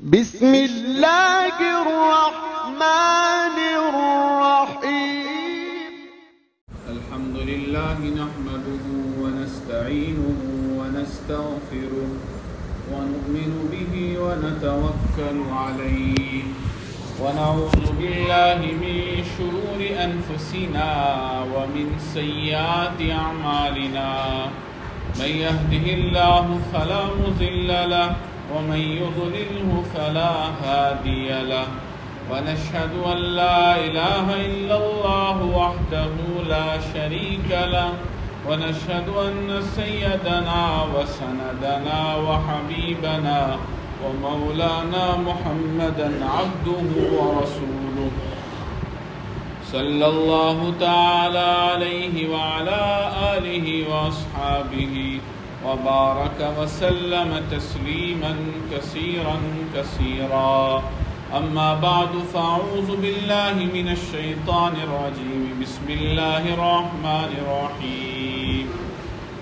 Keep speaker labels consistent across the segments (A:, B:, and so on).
A: بسم اللہ الرحمن الرحیم
B: الحمد للہ نحمده ونستعینه ونستغفره ونؤمن به ونتوکل علیہ ونعوذ باللہ من شرور انفسنا ومن سیئات اعمالنا من يهده الله فلا مضل له ومن يضلله فلا هادي له ونشهد أن لا إله إلا الله وحده لا شريك له ونشهد أن سيدنا وسندنا وحبيبنا ومولانا محمدا عبده ورسوله صلى الله تعالى عليه وعلى آله وأصحابه وبارك وسلم تسليما كثيرا كثيرا أما بعد فأعوذ بالله من الشيطان الرجيم بسم الله الرحمن الرحيم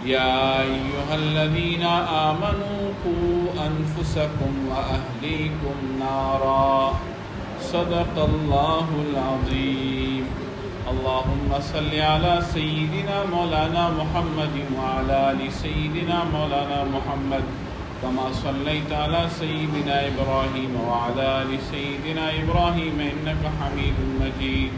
B: يا أيها الذين آمنوا قوا أنفسكم وأهليكم نارا صدق الله العظيم اللهم صل على سيدنا مولانا محمد وعلى آل سيدنا مولانا محمد كما صليت على سيدنا إبراهيم وعلى آل سيدنا إبراهيم إنك حميد مجيد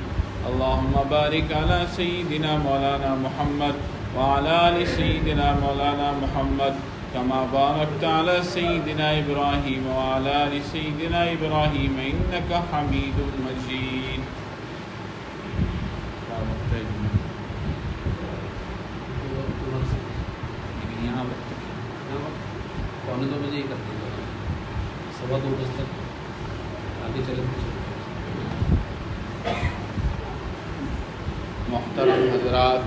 B: اللهم بارك على سيدنا مولانا محمد وعلى آل سيدنا مولانا محمد كما باركت على سيدنا إبراهيم وعلى آل سيدنا إبراهيم إنك حميد مجيد
C: پونے 2 بجے ہی کر دیں گے 2:15 بجے تک آگے چلے
B: محترم حضرات،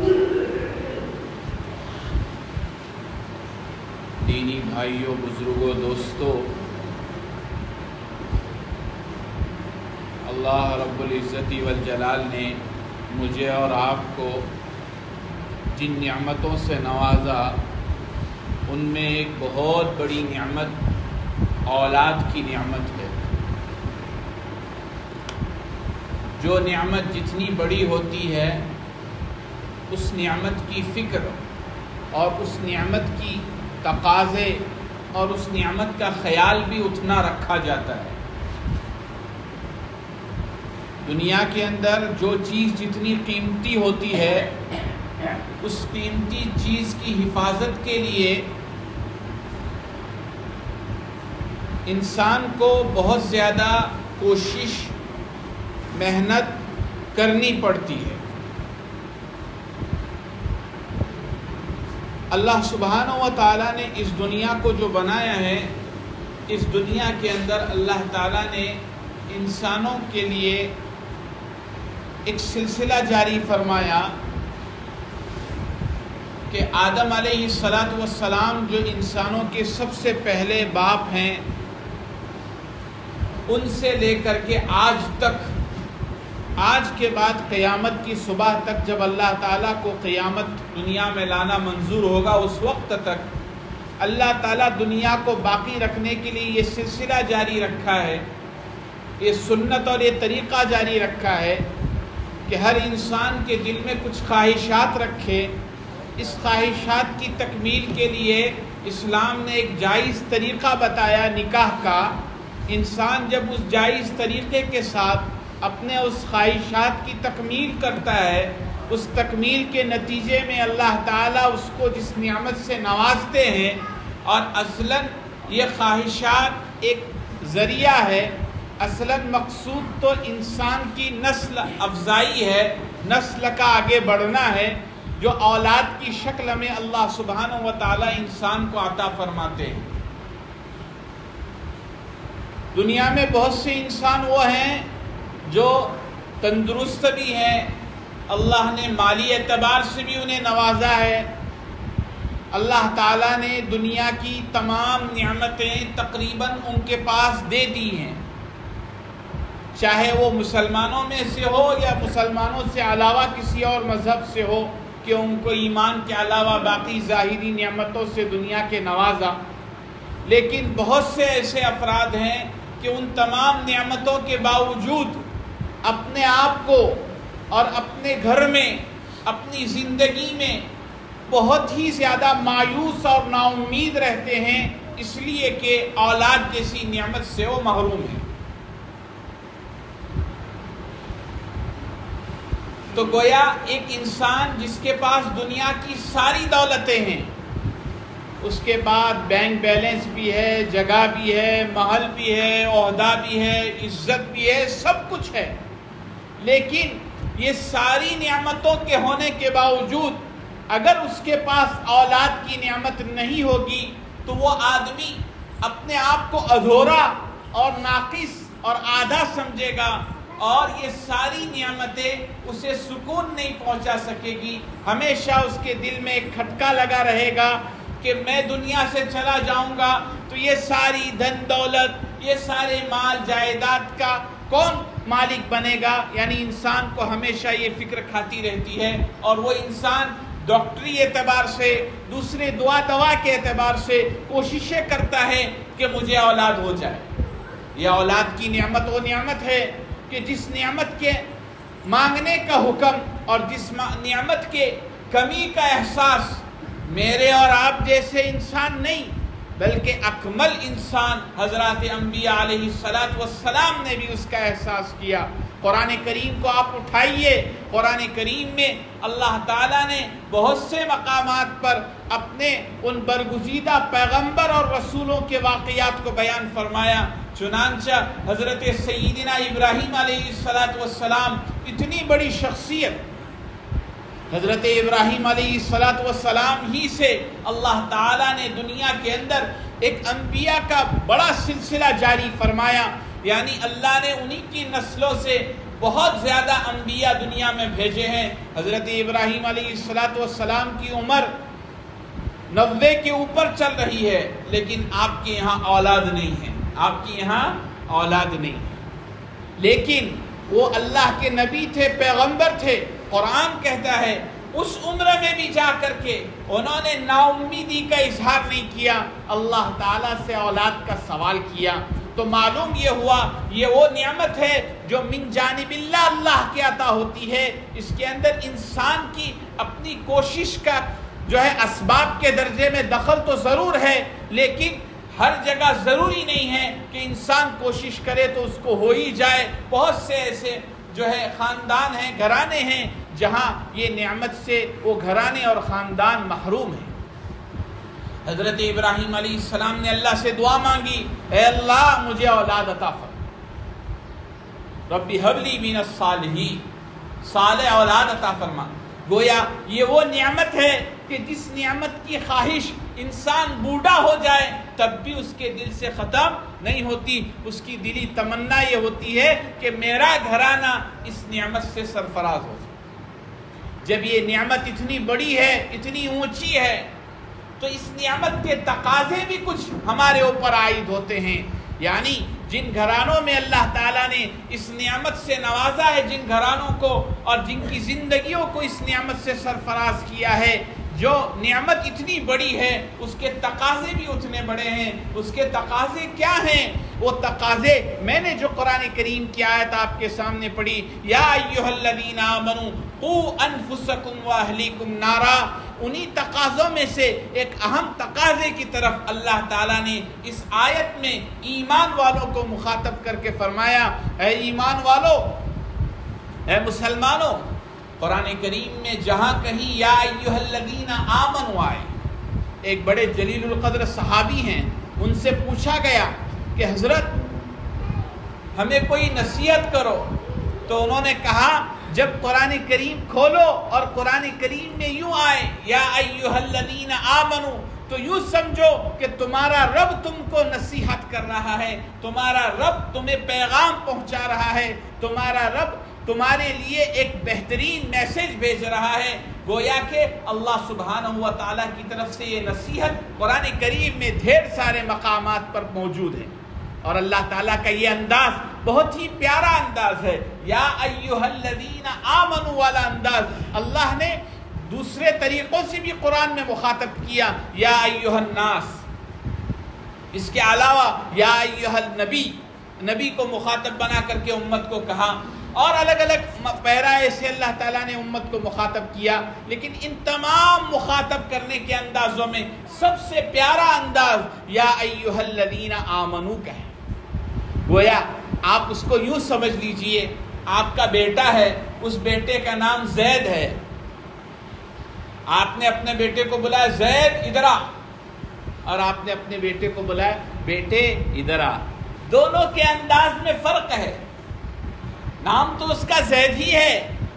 B: دینی بھائیوں، بزرگوں، دوستوں، اللہ رب العزت والجلال نے مجھے اور آپ کو جن نعمتوں سے نوازا ان میں ایک بہت بڑی نعمت اولاد کی نعمت ہے۔ جو نعمت جتنی بڑی ہوتی ہے اس نعمت کی فکر اور اس نعمت کی تقاضے اور اس نعمت کا خیال بھی اتنا رکھا جاتا ہے۔ دنیا کے اندر جو چیز جتنی قیمتی ہوتی ہے اس قیمتی چیز کی حفاظت کے لیے انسان کو بہت زیادہ کوشش محنت کرنی پڑتی ہے۔ اللہ سبحانہ و تعالیٰ نے اس دنیا کو جو بنایا ہے، اس دنیا کے اندر اللہ تعالیٰ نے انسانوں کے لیے ایک سلسلہ جاری فرمایا کہ آدم علیہ السلام جو انسانوں کے سب سے پہلے باپ ہیں، ان سے لے کر کے آج تک، آج کے بعد قیامت کی صبح تک، جب اللہ تعالیٰ کو قیامت دنیا میں لانا منظور ہوگا، اس وقت تک اللہ تعالیٰ دنیا کو باقی رکھنے کے لیے یہ سلسلہ جاری رکھا ہے، یہ سنت اور یہ طریقہ جاری رکھا ہے کہ ہر انسان کے دل میں کچھ خواہشات رکھے۔ اس خواہشات کی تکمیل کے لیے اسلام نے ایک جائز طریقہ بتایا نکاح کا۔ انسان جب اس جائز طریقے کے ساتھ اپنے اس خواہشات کی تکمیل کرتا ہے، اس تکمیل کے نتیجے میں اللہ تعالیٰ اس کو جس نعمت سے نوازتے ہیں، اور اصلاً یہ خواہشات ایک ذریعہ ہے، اصلاً مقصود تو انسان کی نسل افزائی ہے، نسل کا آگے بڑھنا ہے، جو اولاد کی شکل میں اللہ سبحانہ و تعالیٰ انسان کو عطا فرماتے ہیں۔ دنیا میں بہت سے انسان وہ ہیں جو تندرست بھی ہیں، اللہ نے مالی اعتبار سے بھی انہیں نوازا ہے، اللہ تعالیٰ نے دنیا کی تمام نعمتیں تقریباً ان کے پاس دے دی ہیں، چاہے وہ مسلمانوں میں سے ہو یا مسلمانوں سے علاوہ کسی اور مذہب سے ہو، کہ ان کو ایمان کے علاوہ باقی ظاہری نعمتوں سے دنیا کے نوازا۔ لیکن بہت سے ایسے افراد ہیں کہ ان تمام نعمتوں کے باوجود اپنے آپ کو اور اپنے گھر میں اپنی زندگی میں بہت ہی زیادہ مایوس اور نا امید رہتے ہیں، اس لیے کہ اولاد جیسی نعمت سے وہ محروم ہیں۔ تو گویا ایک انسان جس کے پاس دنیا کی ساری دولتیں ہیں، اس کے بعد بینک بیلنس بھی ہے، جگہ بھی ہے، محل بھی ہے، عہدہ بھی ہے، عزت بھی ہے، سب کچھ ہے، لیکن یہ ساری نعمتوں کے ہونے کے باوجود اگر اس کے پاس اولاد کی نعمت نہیں ہوگی تو وہ آدمی اپنے آپ کو ادھورا اور ناقص اور آدھا سمجھے گا، اور یہ ساری نعمتیں اسے سکون نہیں پہنچا سکے گی۔ ہمیشہ اس کے دل میں ایک کھٹکا لگا رہے گا کہ میں دنیا سے چلا جاؤں گا تو یہ ساری دھن دولت، یہ سارے مال جائیداد کا کون مالک بنے گا؟ یعنی انسان کو ہمیشہ یہ فکر کھاتی رہتی ہے، اور وہ انسان ڈاکٹری اعتبار سے، دوسرے دوا کے اعتبار سے کوششیں کرتا ہے کہ مجھے اولاد ہو جائے۔ یہ اولاد کی نعمت وہ نعمت ہے کہ جس نعمت کے مانگنے کا حکم اور جس نعمت کے کمی کا احساس میرے اور آپ جیسے انسان نہیں بلکہ اکمل انسان حضرات انبیاء علیہ السلام نے بھی اس کا احساس کیا۔ قرآن کریم کو آپ اٹھائیے، قرآن کریم میں اللہ تعالیٰ نے بہت سے مقامات پر اپنے ان برگزیدہ پیغمبر اور رسولوں کے واقعات کو بیان فرمایا۔ چنانچہ حضرت سیدنا ابراہیم علیہ السلام اتنی بڑی شخصیت، حضرت ابراہیم علیہ السلام ہی سے اللہ تعالیٰ نے دنیا کے اندر ایک انبیاء کا بڑا سلسلہ جاری فرمایا، یعنی اللہ نے انہی کی نسلوں سے بہت زیادہ انبیاء دنیا میں بھیجے ہیں۔ حضرت ابراہیم علیہ السلام کی عمر 90 کے اوپر چل رہی ہے، لیکن آپ کے یہاں اولاد نہیں ہے، آپ کی یہاں اولاد نہیں ہے، لیکن وہ اللہ کے نبی تھے، پیغمبر تھے۔ قرآن کہتا ہے اس عمر میں بھی جا کر کے انہوں نے نا امیدی کا اظہار نہیں کیا، اللہ تعالیٰ سے اولاد کا سوال کیا۔ تو معلوم یہ ہوا یہ وہ نعمت ہے جو من جانب اللہ کے عطا ہوتی ہے۔ اس کے اندر انسان کی اپنی کوشش کا جو ہے اسباب کے درجے میں دخل تو ضرور ہے، لیکن ہر جگہ ضروری نہیں ہے کہ انسان کوشش کرے تو اس کو ہو ہی جائے۔ بہت سے ایسے جو ہے خاندان ہیں، گھرانے ہیں جہاں یہ نعمت سے وہ گھرانے اور خاندان محروم ہیں۔ حضرت ابراہیم علیہ السلام نے اللہ سے دعا مانگی، اے اللہ مجھے اولاد عطا فرما، رب ہب لی من الصالحین، صالح اولاد عطا فرما۔ گویا یہ وہ نعمت ہے کہ جس نعمت کی خواہش انسان بوڑھا ہو جائے تب بھی اس کے دل سے ختم نہیں ہوتی، اس کی دلی تمنا یہ ہوتی ہے کہ میرا گھرانہ اس نعمت سے سرفراز ہو جائے۔ جب یہ نعمت اتنی بڑی ہے، اتنی اونچی ہے، تو اس نعمت کے تقاضے بھی کچھ ہمارے اوپر عائد ہوتے ہیں۔ یعنی جن گھرانوں میں اللہ تعالیٰ نے اس نعمت سے نوازا ہے، جن گھرانوں کو اور جن کی زندگیوں کو اس نعمت سے سرفراز کیا ہے، جو نعمت اتنی بڑی ہے اس کے تقاضے بھی اتنے بڑے ہیں۔ اس کے تقاضے کیا ہیں؟ وہ تقاضے میں نے جو قرآن کریم کی آیت آپ کے سامنے پڑھی، یا ایھا الذین آمنوا قوا انفسکم واہلیکم نارا، انہی تقاضوں میں سے ایک اہم تقاضے کی طرف اللہ تعالیٰ نے اس آیت میں ایمان والوں کو مخاطب کر کے فرمایا، اے ایمان والو، اے مسلمانوں۔ قرآن کریم میں جہاں کہیں یا ایھا الذین آمنوا آئے، ایک بڑے جلیل القدر صحابی ہیں، ان سے پوچھا گیا کہ حضرت ہمیں کوئی نصیحت کرو، تو انہوں نے کہا جب قرآن کریم کھولو اور قرآن کریم میں یوں آئے یا ایھا الذین آمنوا، تو یوں سمجھو کہ تمہارا رب تم کو نصیحت کر رہا ہے، تمہارا رب تمہیں پیغام پہنچا رہا ہے، تمہارا رب تمہارے لیے ایک بہترین میسج بھیج رہا ہے۔ گویا کہ اللہ سبحانہ و تعالیٰ کی طرف سے یہ نصیحت قرآن کریم میں ڈھیر سارے مقامات پر موجود ہے، اور اللہ تعالیٰ کا یہ انداز بہت ہی پیارا انداز ہے، یا ایھا الذین آمنوا والا انداز اللہ نے دوسرے طریقوں سے بھی قرآن میں مخاطب کیا، یا ایھا الناس، اس کے علاوہ یا ایھا النبی، نبی کو مخاطب بنا کر کے امت کو کہا، اور الگ الگ پیرائے سے اللہ تعالیٰ نے امت کو مخاطب کیا، لیکن ان تمام مخاطب کرنے کے اندازوں میں سب سے پیارا انداز یا ایھا الذین آمنو کا ہے۔ گویا آپ اس کو یوں سمجھ لیجئے، آپ کا بیٹا ہے، اس بیٹے کا نام زید ہے، آپ نے اپنے بیٹے کو بلایا زید ادھر آ، اور آپ نے اپنے بیٹے کو بلایا بیٹے ادھر آ، دونوں کے انداز میں فرق ہے۔ نام تو اس کا زید ہی ہے،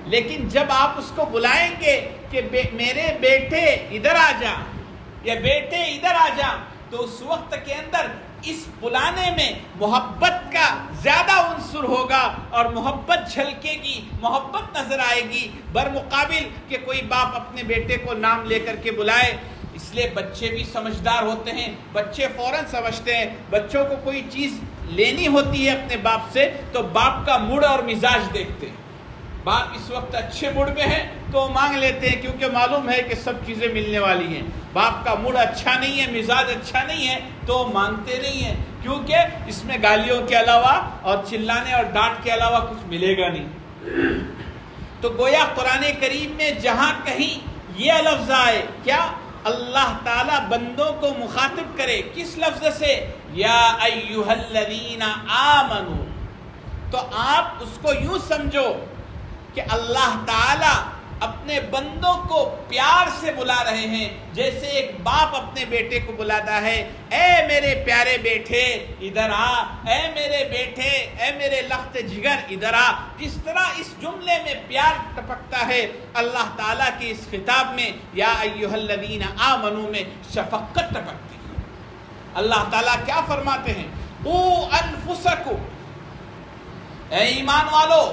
B: لیکن جب آپ اس کو بلائیں گے کہ میرے بیٹے ادھر آ جا یا بیٹے ادھر آ جا، تو اس وقت کے اندر اس بلانے میں محبت کا زیادہ عنصر ہوگا اور محبت جھلکے گی، محبت نظر آئے گی، برمقابل کہ کوئی باپ اپنے بیٹے کو نام لے کر کے بلائے۔ اس لیے بچے بھی سمجھدار ہوتے ہیں، بچے فوراً سمجھتے ہیں، بچوں کو کوئی چیز لینی ہوتی ہے اپنے باپ سے تو باپ کا موڈ اور مزاج دیکھتے ہیں۔ باپ اس وقت اچھے موڈ میں ہے تو مانگ لیتے ہیں، کیونکہ معلوم ہے کہ سب چیزیں ملنے والی ہیں۔ باپ کا موڈ اچھا نہیں ہے، مزاج اچھا نہیں ہے تو مانگتے نہیں ہیں، کیونکہ اس میں گالیوں کے علاوہ اور چلانے اور ڈانٹ کے علاوہ کچھ ملے گا نہیں۔ تو گویا قرآن کریم میں جہاں کہیں یہ لفظ آئے، کیا اللہ تعالیٰ بندوں کو مخاطب کرے کس لفظ سے؟ یا ایھا الذین آمنو، تو آپ اس کو یوں سمجھو کہ اللہ تعالیٰ اپنے بندوں کو پیار سے بلا رہے ہیں، جیسے ایک باپ اپنے بیٹے کو بلاتا ہے، اے میرے پیارے بیٹے ادھر آ، اے میرے بیٹے، اے میرے لخت جگر ادھر آ۔ جس طرح اس جملے میں پیار ٹپکتا ہے، اللہ تعالیٰ کے اس خطاب میں یا ایھا الذین آمنو میں شفقت ٹپکتی ہے۔ اللہ تعالیٰ کیا فرماتے ہیں؟ قوا انفسکم، اے ایمان والو،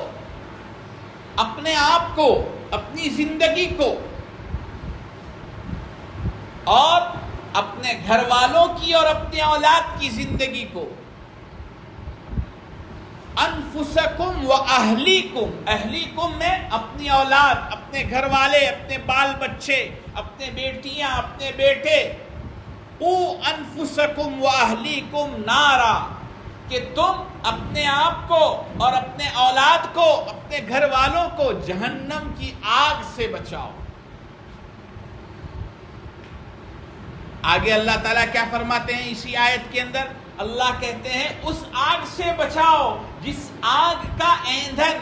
B: اپنے آپ کو، اپنی زندگی کو اور اپنے گھر والوں کی اور اپنے اولاد کی زندگی کو، انفسکم و اہلیکم، اہلیکم میں اپنی اولاد، اپنے گھر والے، اپنے بال بچے، اپنے بیٹیاں، اپنے بیٹے، قوا انفسکم و اہلیکم نارا، کہ تم اپنے آپ کو اور اپنے اولاد کو، اپنے گھر والوں کو جہنم کی آگ سے بچاؤ۔ آگے اللہ تعالیٰ کیا فرماتے ہیں اسی آیت کے اندر؟ اللہ کہتے ہیں اس آگ سے بچاؤ جس آگ کا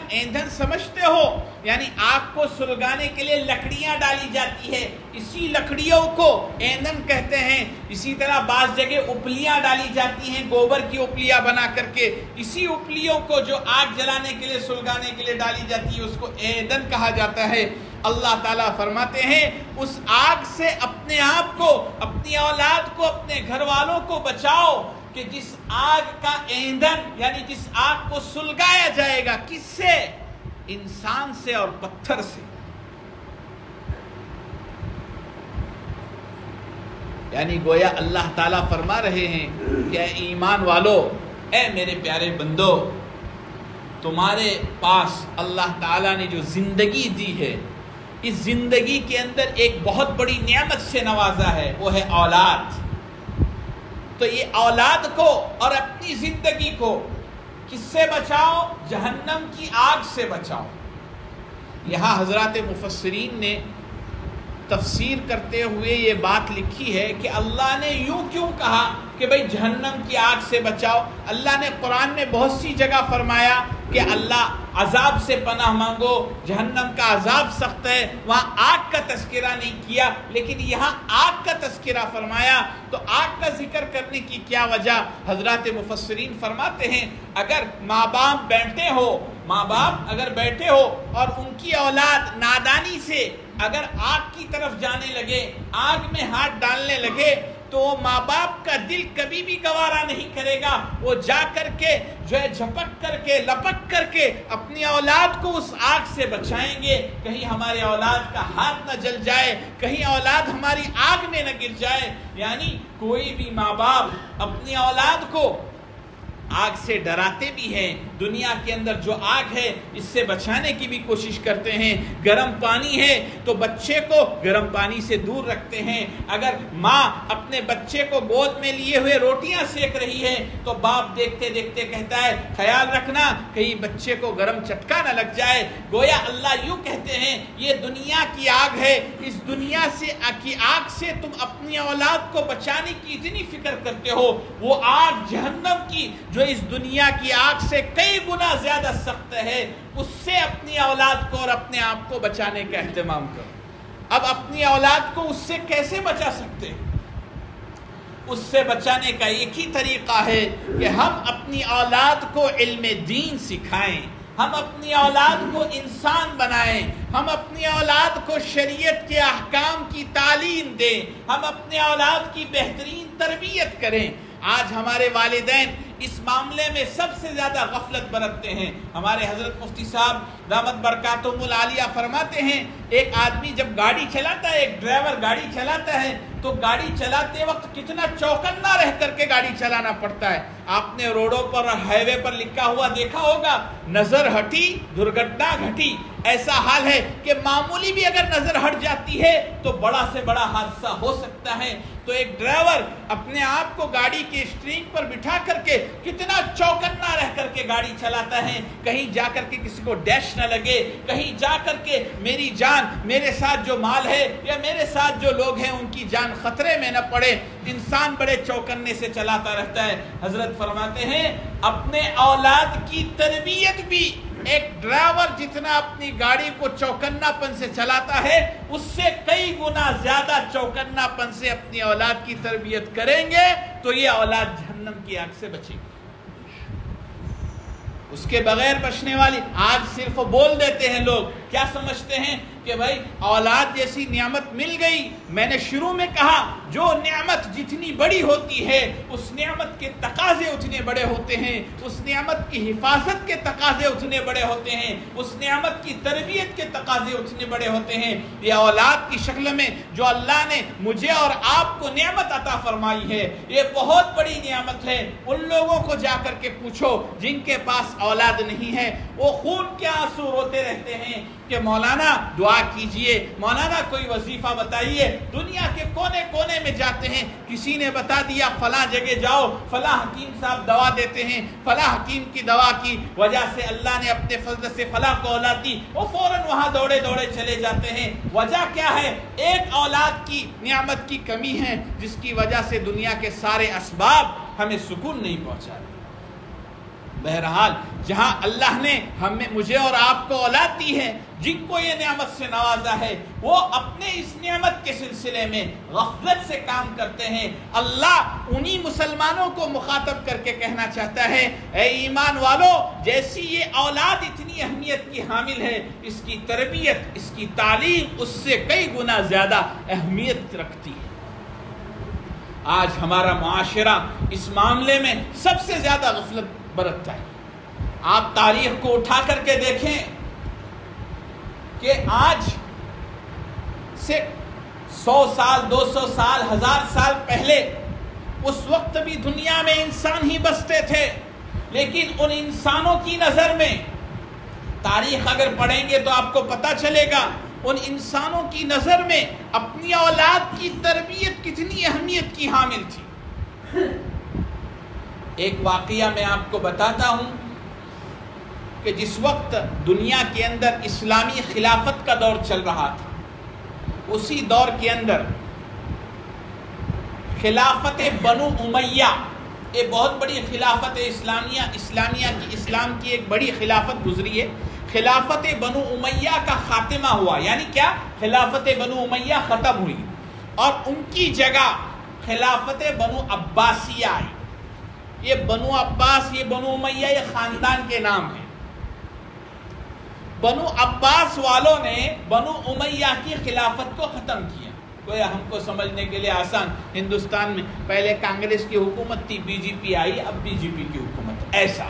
B: ایندھن سمجھتے ہو، یعنی آگ کو سلگانے کے لیے لکڑیاں ڈالی جاتی ہے، اسی لکڑیوں کو ایندھن کہتے ہیں۔ اسی طرح بعض جگہ اپلیاں ڈالی جاتی ہیں، گوبر کی اپلیاں بنا کر کے، اسی اپلیوں کو جو آگ جلانے کے لیے، سلگانے کے لیے ڈالی جاتی ہے اس کو ایندھن کہا جاتا ہے۔ اللہ تعالیٰ فرماتے ہیں اس آگ سے اپنے آپ کو، اپنی اولاد کو، اپنے گھر والوں کو بچاؤ کہ جس آگ کا ایندھن یعنی جس آگ کو سلگایا جائے گا، کس سے؟ انسان سے اور پتھر سے۔ یعنی گویا اللہ تعالیٰ فرما رہے ہیں کہ اے ایمان والو، اے میرے پیارے بندو، تمہارے پاس اللہ تعالیٰ نے جو زندگی دی ہے، اس زندگی کے اندر ایک بہت بڑی نعمت سے نوازا ہے، وہ ہے اولاد۔ تو یہ اولاد کو اور اپنی زندگی کو کس سے بچاؤ؟ جہنم کی آگ سے بچاؤ۔ یہاں حضرات مفسرین نے تفسیر کرتے ہوئے یہ بات لکھی ہے کہ اللہ نے یوں کیوں کہا کہ بھئی جہنم کی آگ سے بچاؤ؟ اللہ نے قرآن میں بہت سی جگہ فرمایا کہ اللہ عذاب سے پناہ مانگو، جہنم کا عذاب سخت ہے، وہاں آگ کا تذکرہ نہیں کیا، لیکن یہاں آگ کا تذکرہ فرمایا۔ تو آگ کا ذکر کرنے کی کیا وجہ؟ حضرات مفسرین فرماتے ہیں اگر ماں باپ اگر بیٹھے ہو اور ان کی اولاد نادانی سے اگر آگ کی طرف جانے لگے، آگ میں ہاتھ ڈالنے لگے، تو ماں باپ کا دل کبھی بھی گوارا نہیں کرے گا، وہ جا کر کے جو ہے جھپک کر کے، لپک کر کے اپنی اولاد کو اس آگ سے بچائیں گے، کہیں ہمارے اولاد کا ہاتھ نہ جل جائے، کہیں اولاد ہماری آگ میں نہ گر جائے۔ یعنی کوئی بھی ماں باپ اپنی اولاد کو آگ سے ڈراتے بھی ہیں، دنیا کے اندر جو آگ ہے اس سے بچانے کی بھی کوشش کرتے ہیں۔ گرم پانی ہے تو بچے کو گرم پانی سے دور رکھتے ہیں۔ اگر ماں اپنے بچے کو گود میں لیے ہوئے روٹیاں سیک رہی ہے تو باپ دیکھتے دیکھتے کہتا ہے خیال رکھنا کہیں بچے کو گرم چٹکا نہ لگ جائے۔ گویا اللہ یوں کہتے ہیں یہ دنیا کی آگ ہے، اس دنیا کی آگ سے تم اپنی اولاد کو بچانے کی اتنی فکر کرتے ہو، وہ آگ جہنم کی جو اس دنیا کی آگ سے کئی گنا زیادہ سخت ہے، اس سے اپنی اولاد کو اور اپنے آپ کو بچانے کا اہتمام کرو۔ اب اپنی اولاد کو اس سے کیسے بچا سکتے ہیں؟ اس سے بچانے کا ایک ہی طریقہ ہے کہ ہم اپنی اولاد کو علم دین سکھائیں، ہم اپنی اولاد کو انسان بنائیں، ہم اپنی اولاد کو شریعت کے احکام کی تعلیم دیں، ہم اپنے اولاد کی بہترین تربیت کریں۔ آج ہمارے والدین اس معاملے میں سب سے زیادہ غفلت برتتے ہیں۔ ہمارے حضرت مفتی صاحب دامت برکاتہم العالیہ فرماتے ہیں ایک آدمی جب گاڑی چلاتا ہے، ایک ڈرائیور گاڑی چلاتا ہے تو گاڑی چلاتے وقت کتنا چوکنا رہ کر کے گاڑی چلانا پڑتا ہے۔ آپ نے روڈوں پر اور ہائی وے پر لکھا ہوا دیکھا ہوگا، نظر ہٹی درگھٹنا گھٹی۔ ایسا حال ہے کہ معمولی بھی اگر نظر ہٹ جاتی ہے تو بڑا سے بڑا حادثہ ہو سکتا ہے۔ تو ایک ڈرائیور اپنے آپ کو گاڑی کے اسٹیئرنگ پر بٹھا کر کے کتنا چوکنا رہ کر کے گاڑی چلاتا ہے، کہیں جا کر کے کسی کو ڈیش نہ لگے، کہیں جا کر کے میری جان، میرے ساتھ جو مال ہے یا میرے ساتھ جو لوگ ہیں ان کی جان خطرے میں نہ پڑے۔ انسان بڑے چوکنے سے چلاتا رہتا ہے۔ حضرت فرماتے ہیں اپنے اولاد کی تربیت بھی ایک ڈرائیور جتنا اپنی گاڑی کو چوکنا پن سے چلاتا ہے اس سے کئی گنا زیادہ چوکنا پن سے اپنی اولاد کی تربیت کریں گے تو یہ اولاد جہنم کی آگ سے بچے گی۔ اس کے بغیر بچنے والی آج صرف بول دیتے ہیں لوگ، کیا سمجھتے ہیں کہ بھائی اولاد جیسی نعمت مل گئی۔ میں نے شروع میں کہا جو نعمت جتنی بڑی ہوتی ہے اس نعمت کے تقاضے اتنے بڑے ہوتے ہیں، اس نعمت کی حفاظت کے تقاضے اتنے بڑے ہوتے ہیں، اس نعمت کی تربیت کے تقاضے اتنے بڑے ہوتے ہیں۔ یہ اولاد کی شکل میں جو اللہ نے مجھے اور آپ کو نعمت عطا فرمائی ہے یہ بہت بڑی نعمت ہے۔ ان لوگوں کو جا کر کے پوچھو جن کے پاس اولاد نہیں ہے، وہ خون کے آنسو روتے رہتے ہیں کہ مولانا دعا کیجئے، مولانا کوئی وظیفہ بتائیے۔ دنیا کے کونے کونے میں جاتے ہیں، کسی نے بتا دیا فلاں جگہ جاؤ، فلاں حکیم صاحب دوا دیتے ہیں، فلاں حکیم کی دوا کی وجہ سے اللہ نے اپنے فضل سے فلاں کو اولاد دی، وہ فوراً وہاں دوڑے دوڑے چلے جاتے ہیں۔ وجہ کیا ہے؟ ایک اولاد کی نعمت کی کمی ہے جس کی وجہ سے دنیا کے سارے اسباب ہمیں سکون نہیں پہنچا رہے۔ بہرحال جہاں اللہ نے مجھے اور آپ کو اولاد دی ہے، جن کو یہ نعمت سے نوازا ہے، وہ اپنے اس نعمت کے سلسلے میں غفلت سے کام کرتے ہیں۔ اللہ انہی مسلمانوں کو مخاطب کر کے کہنا چاہتا ہے اے ایمان والو، جیسی یہ اولاد اتنی اہمیت کی حامل ہے، اس کی تربیت، اس کی تعلیم اس سے کئی گنا زیادہ اہمیت رکھتی ہے۔ آج ہمارا معاشرہ اس معاملے میں سب سے زیادہ غفلت برتتا ہے۔ آپ تاریخ کو اٹھا کر کے دیکھیں کہ آج سے 100 سال 200 سال 1000 سال پہلے اس وقت بھی دنیا میں انسان ہی بستے تھے، لیکن ان انسانوں کی نظر میں تاریخ اگر پڑھیں گے تو آپ کو پتہ چلے گا ان انسانوں کی نظر میں اپنی اولاد کی تربیت کتنی اہمیت کی حامل تھی۔ ایک واقعہ میں آپ کو بتاتا ہوں کہ جس وقت دنیا کے اندر اسلامی خلافت کا دور چل رہا تھا، اسی دور کے اندر خلافت بنو امیہ، ایک بہت بڑی خلافت اسلام کی ایک بڑی خلافت گزری ہے۔ خلافت بنو امیہ کا خاتمہ ہوا، یعنی کیا؟ خلافت بنو امیہ ختم ہوئی اور ان کی جگہ خلافت بنو عباسیہ آئی۔ یہ بنو عباس، یہ بنو امیہ، یہ خاندان کے نام ہیں۔ بنو عباس والوں نے بنو امیہ کی خلافت کو ختم کیا۔ گویا ہم کو سمجھنے کے لیے آسان، ہندوستان میں پہلے کانگریس کی حکومت تھی، بی جے پی آئی، اب بی جے پی کی حکومت، ایسا۔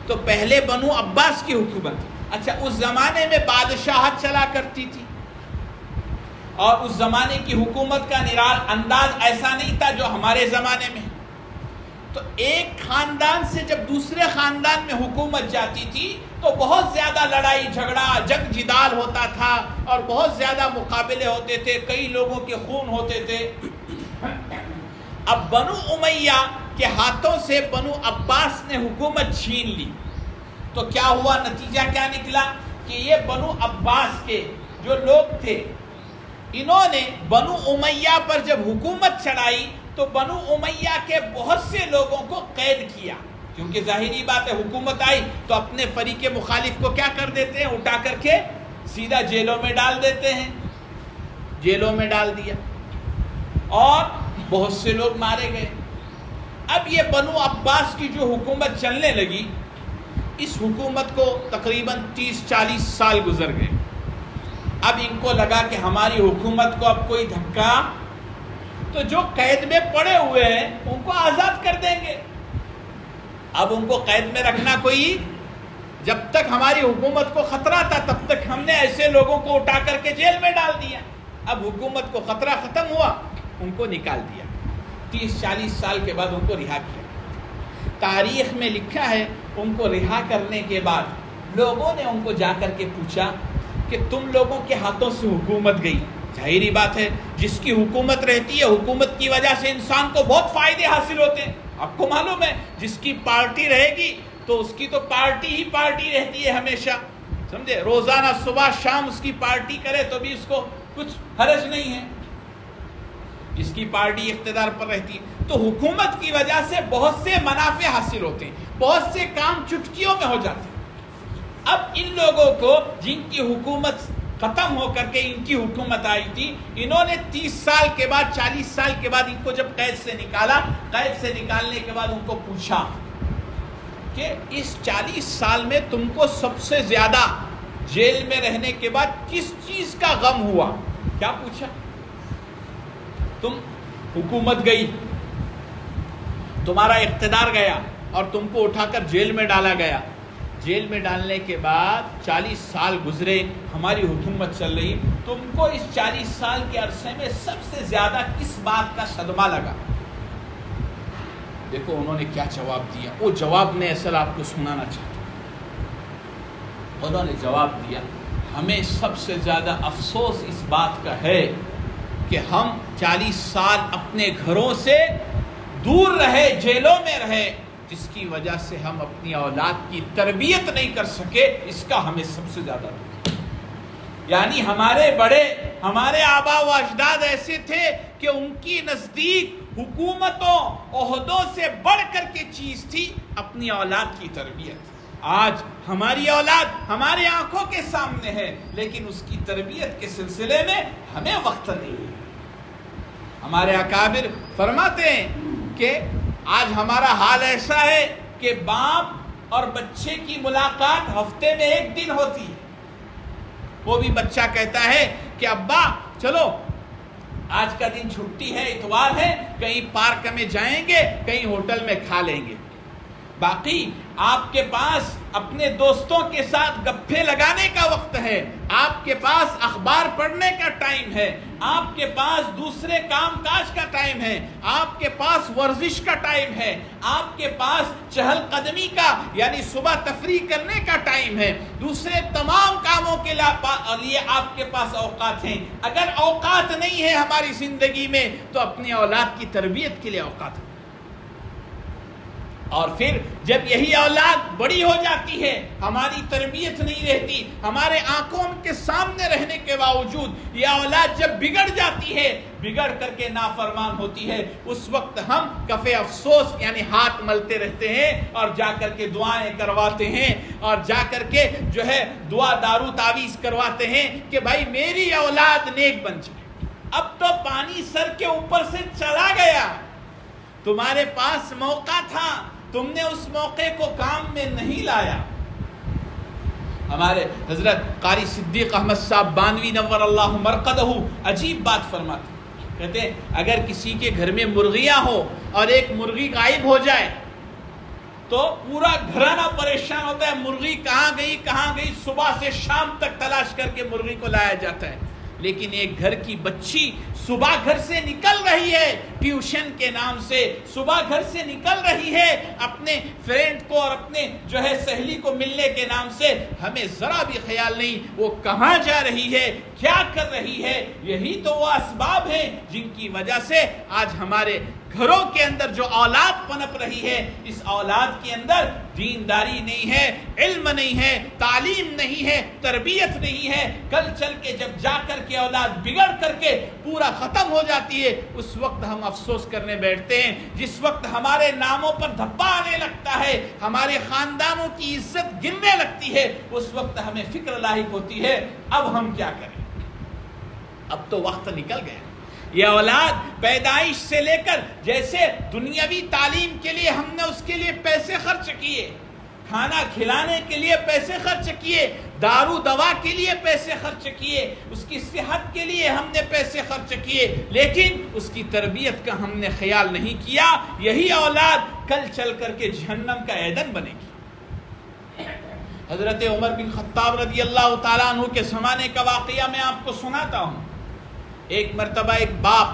B: تو پہلے بنو عباس کی حکومت تھی۔ اچھا، اس زمانے میں بادشاہت چلا کرتی تھی اور اس زمانے کی حکومت کا انداز ایسا نہیں تھا جو ہمارے زمانے میں۔ تو ایک خاندان سے جب دوسرے خاندان میں حکومت جاتی تھی تو بہت زیادہ لڑائی جھگڑا جنگ جدال ہوتا تھا اور بہت زیادہ مقابلے ہوتے تھے، کئی لوگوں کے خون ہوتے تھے۔ اب بنو امیہ کے ہاتھوں سے بنو عباس نے حکومت چھین لی تو کیا ہوا، نتیجہ کیا نکلا کہ یہ بنو عباس کے جو لوگ تھے انہوں نے بنو امیہ پر جب حکومت چڑھائی تو بنو امیہ کے بہت سے لوگوں کو قید کیا، کیونکہ ظاہری بات ہے حکومت آئی تو اپنے فریق مخالف کو کیا کر دیتے ہیں، اٹھا کر کے سیدھا جیلوں میں ڈال دیتے ہیں، جیلوں میں ڈال دیا اور بہت سے لوگ مارے گئے۔ اب یہ بنو عباس کی جو حکومت چلنے لگی، اس حکومت کو تقریباً 30-40 سال گزر گئے۔ اب ان کو لگا کہ ہماری حکومت کو اب کوئی دھکا، تو جو قید میں پڑے ہوئے ہیں ان کو آزاد کر دیں گے۔ اب ان کو قید میں رکھنا کوئی، جب تک ہماری حکومت کو خطرہ تھا تب تک ہم نے ایسے لوگوں کو اٹھا کر کے جیل میں ڈال دیا، اب حکومت کو خطرہ ختم ہوا، ان کو نکال دیا، 30-40 سال کے بعد ان کو رہا کیا۔ تاریخ میں لکھا ہے ان کو رہا کرنے کے بعد لوگوں نے ان کو جا کر کے پوچھا کہ تم لوگوں کے ہاتھوں سے حکومت گئی، ظاہری بات ہے جس کی حکومت رہتی ہے حکومت کی وجہ سے انسان کو بہت فائدے حاصل ہوتے ہیں۔ آپ کو معلوم ہے جس کی پارٹی رہے گی تو اس کی تو پارٹی ہی پارٹی رہتی ہے ہمیشہ، سمجھے، روزانہ صبح شام اس کی پارٹی کرے تو بھی اس کو کچھ حرج نہیں ہے، جس کی پارٹی اقتدار پر رہتی ہے۔ تو حکومت کی وجہ سے بہت سے منافع حاصل ہوتے ہیں، بہت سے کام چٹکیوں میں ہو جاتے ہیں۔ اب ان لوگوں کو جن کی حکومت ختم ہو کر کے ان کی حکومت آئی تھی، انہوں نے 30 سال کے بعد 40 سال کے بعد ان کو جب قید سے نکالا، قید سے نکالنے کے بعد ان کو پوچھا کہ اس 40 سال میں تم کو سب سے زیادہ جیل میں رہنے کے بعد کس چیز کا غم ہوا؟ کیا پوچھا؟ تم حکومت گئی، تمہارا اقتدار گیا اور تم کو اٹھا کر جیل میں ڈالا گیا، جیل میں ڈالنے کے بعد 40 سال گزرے، ہماری حکومت چل رہی، تم کو اس 40 سال کے عرصے میں سب سے زیادہ کس بات کا صدمہ لگا؟ دیکھو انہوں نے کیا جواب دیا، وہ جواب میں اصل آپ کو سنانا چاہتا ہوں۔ انہوں نے جواب دیا، ہمیں سب سے زیادہ افسوس اس بات کا ہے کہ ہم 40 سال اپنے گھروں سے دور رہے، جیلوں میں رہے، جس کی وجہ سے ہم اپنی اولاد کی تربیت نہیں کر سکے، اس کا ہمیں سب سے زیادہ دکھ ہے۔ یعنی ہمارے بڑے، ہمارے آبا و اجداد ایسے تھے کہ ان کی نزدیک حکومتوں، عہدوں سے بڑھ کر کے چیز تھی اپنی اولاد کی تربیت۔ آج ہماری اولاد ہمارے آنکھوں کے سامنے ہے لیکن اس کی تربیت کے سلسلے میں ہمیں وقت نہیں ہے۔ ہمارے اکابر فرماتے ہیں کہ آج ہمارا حال ایسا ہے کہ باپ اور بچے کی ملاقات ہفتے میں 1 دن ہوتی ہے، وہ بھی بچہ کہتا ہے کہ ابا چلو آج کا دن چھٹی ہے، اتوار ہے، کہیں پارک میں جائیں گے، کہیں ہوٹل میں کھا لیں گے۔ باقی آپ کے پاس اپنے دوستوں کے ساتھ گپے لگانے کا وقت ہے، آپ کے پاس اخبار پڑھنے کا ٹائم ہے، آپ کے پاس دوسرے کام کاج کا ٹائم ہے، آپ کے پاس ورزش کا ٹائم ہے، آپ کے پاس چہل قدمی کا یعنی صبح تفریح کرنے کا ٹائم ہے، دوسرے تمام کاموں کے لیے آپ کے پاس اوقات ہیں۔ اگر اوقات نہیں ہے ہماری زندگی میں تو اپنی اولاد کی تربیت کے لیے اوقات ہے۔ اور پھر جب یہی اولاد بڑی ہو جاتی ہے، ہماری تربیت نہیں رہتی، ہمارے آنکھوں کے سامنے رہنے کے باوجود یہ اولاد جب بگڑ جاتی ہے، بگڑ کر کے نافرمان ہوتی ہے، اس وقت ہم کفِ افسوس یعنی ہاتھ ملتے رہتے ہیں اور جا کر کے دعائیں کرواتے ہیں اور جا کر کے جو ہے دعا دارو تعویذ کرواتے ہیں کہ بھائی میری اولاد نیک بن جائے۔ اب تو پانی سر کے اوپر سے چلا گیا، تمہارے پاس موقع تھا، تم نے اس موقع کو کام میں نہیں لایا۔ ہمارے حضرت قاری صدیق احمد صاحب بانوی نور اللہ مرقدہ عجیب بات فرماتے، کہتے ہیں اگر کسی کے گھر میں مرغیاں ہو اور ایک مرغی غائب ہو جائے تو پورا گھرانہ پریشان ہوتا ہے، مرغی کہاں گئی، صبح سے شام تک تلاش کر کے مرغی کو لایا جاتا ہے۔ لیکن ایک گھر کی بچی صبح گھر سے نکل رہی ہے ٹیوشن کے نام سے، صبح گھر سے نکل رہی ہے اپنے فرینڈ کو اور اپنے جو ہے سہیلی کو ملنے کے نام سے، ہمیں ذرا بھی خیال نہیں وہ کہاں جا رہی ہے، کیا کر رہی ہے۔ یہی تو وہ اسباب ہیں جن کی وجہ سے آج ہمارے گھروں کے اندر جو اولاد پنپ رہی ہے، اس اولاد کے اندر دینداری نہیں ہے، علم نہیں ہے، تعلیم نہیں ہے، تربیت نہیں ہے۔ کل چل کے جب جا کر کے اولاد بگڑ کر کے پورا ختم ہو جاتی ہے، اس وقت ہم افسوس کرنے بیٹھتے ہیں۔ جس وقت ہمارے ناموں پر دھبا آنے لگتا ہے، ہمارے خاندانوں کی عزت گرنے لگتی ہے، اس وقت ہمیں فکر لاحق ہوتی ہے اب ہم کیا کریں۔ اب تو وقت نکل گیا۔ یہ اولاد پیدائش سے لے کر جیسے دنیاوی تعلیم کے لیے ہم نے اس کے لیے پیسے خرچ کیے، کھانا کھلانے کے لیے پیسے خرچ کیے، دارو دوا کے لیے پیسے خرچ کیے، اس کی صحت کے لیے ہم نے پیسے خرچ کیے، لیکن اس کی تربیت کا ہم نے خیال نہیں کیا، یہی اولاد کل چل کر کے جہنم کا ایندھن بنے گی۔ حضرت عمر بن خطاب رضی اللہ تعالیٰ عنہ کے زمانے کا واقعہ میں آپ کو سناتا ہوں۔ ایک مرتبہ ایک باپ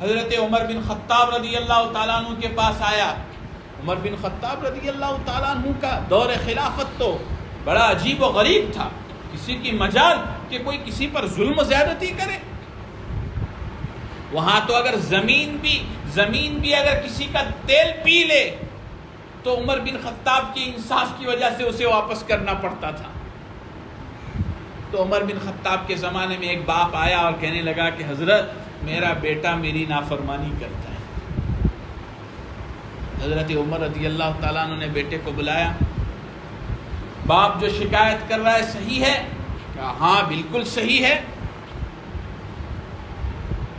B: حضرت عمر بن خطاب رضی اللہ تعالیٰ عنہ کے پاس آیا۔ عمر بن خطاب رضی اللہ تعالیٰ عنہ کا دور خلافت تو بڑا عجیب و غریب تھا، کسی کی مجال کہ کوئی کسی پر ظلم و زیادتی کرے۔ وہاں تو اگر زمین بھی اگر کسی کا تیل پی لے تو عمر بن خطاب کی انصاف کی وجہ سے اسے واپس کرنا پڑتا تھا۔ تو عمر بن خطاب کے زمانے میں ایک باپ آیا اور کہنے لگا کہ حضرت میرا بیٹا میری نافرمانی کرتا ہے۔ حضرت عمر رضی اللہ تعالیٰ عنہ نے بیٹے کو بلایا، باپ جو شکایت کر رہا ہے صحیح ہے؟ کہا ہاں بالکل صحیح ہے۔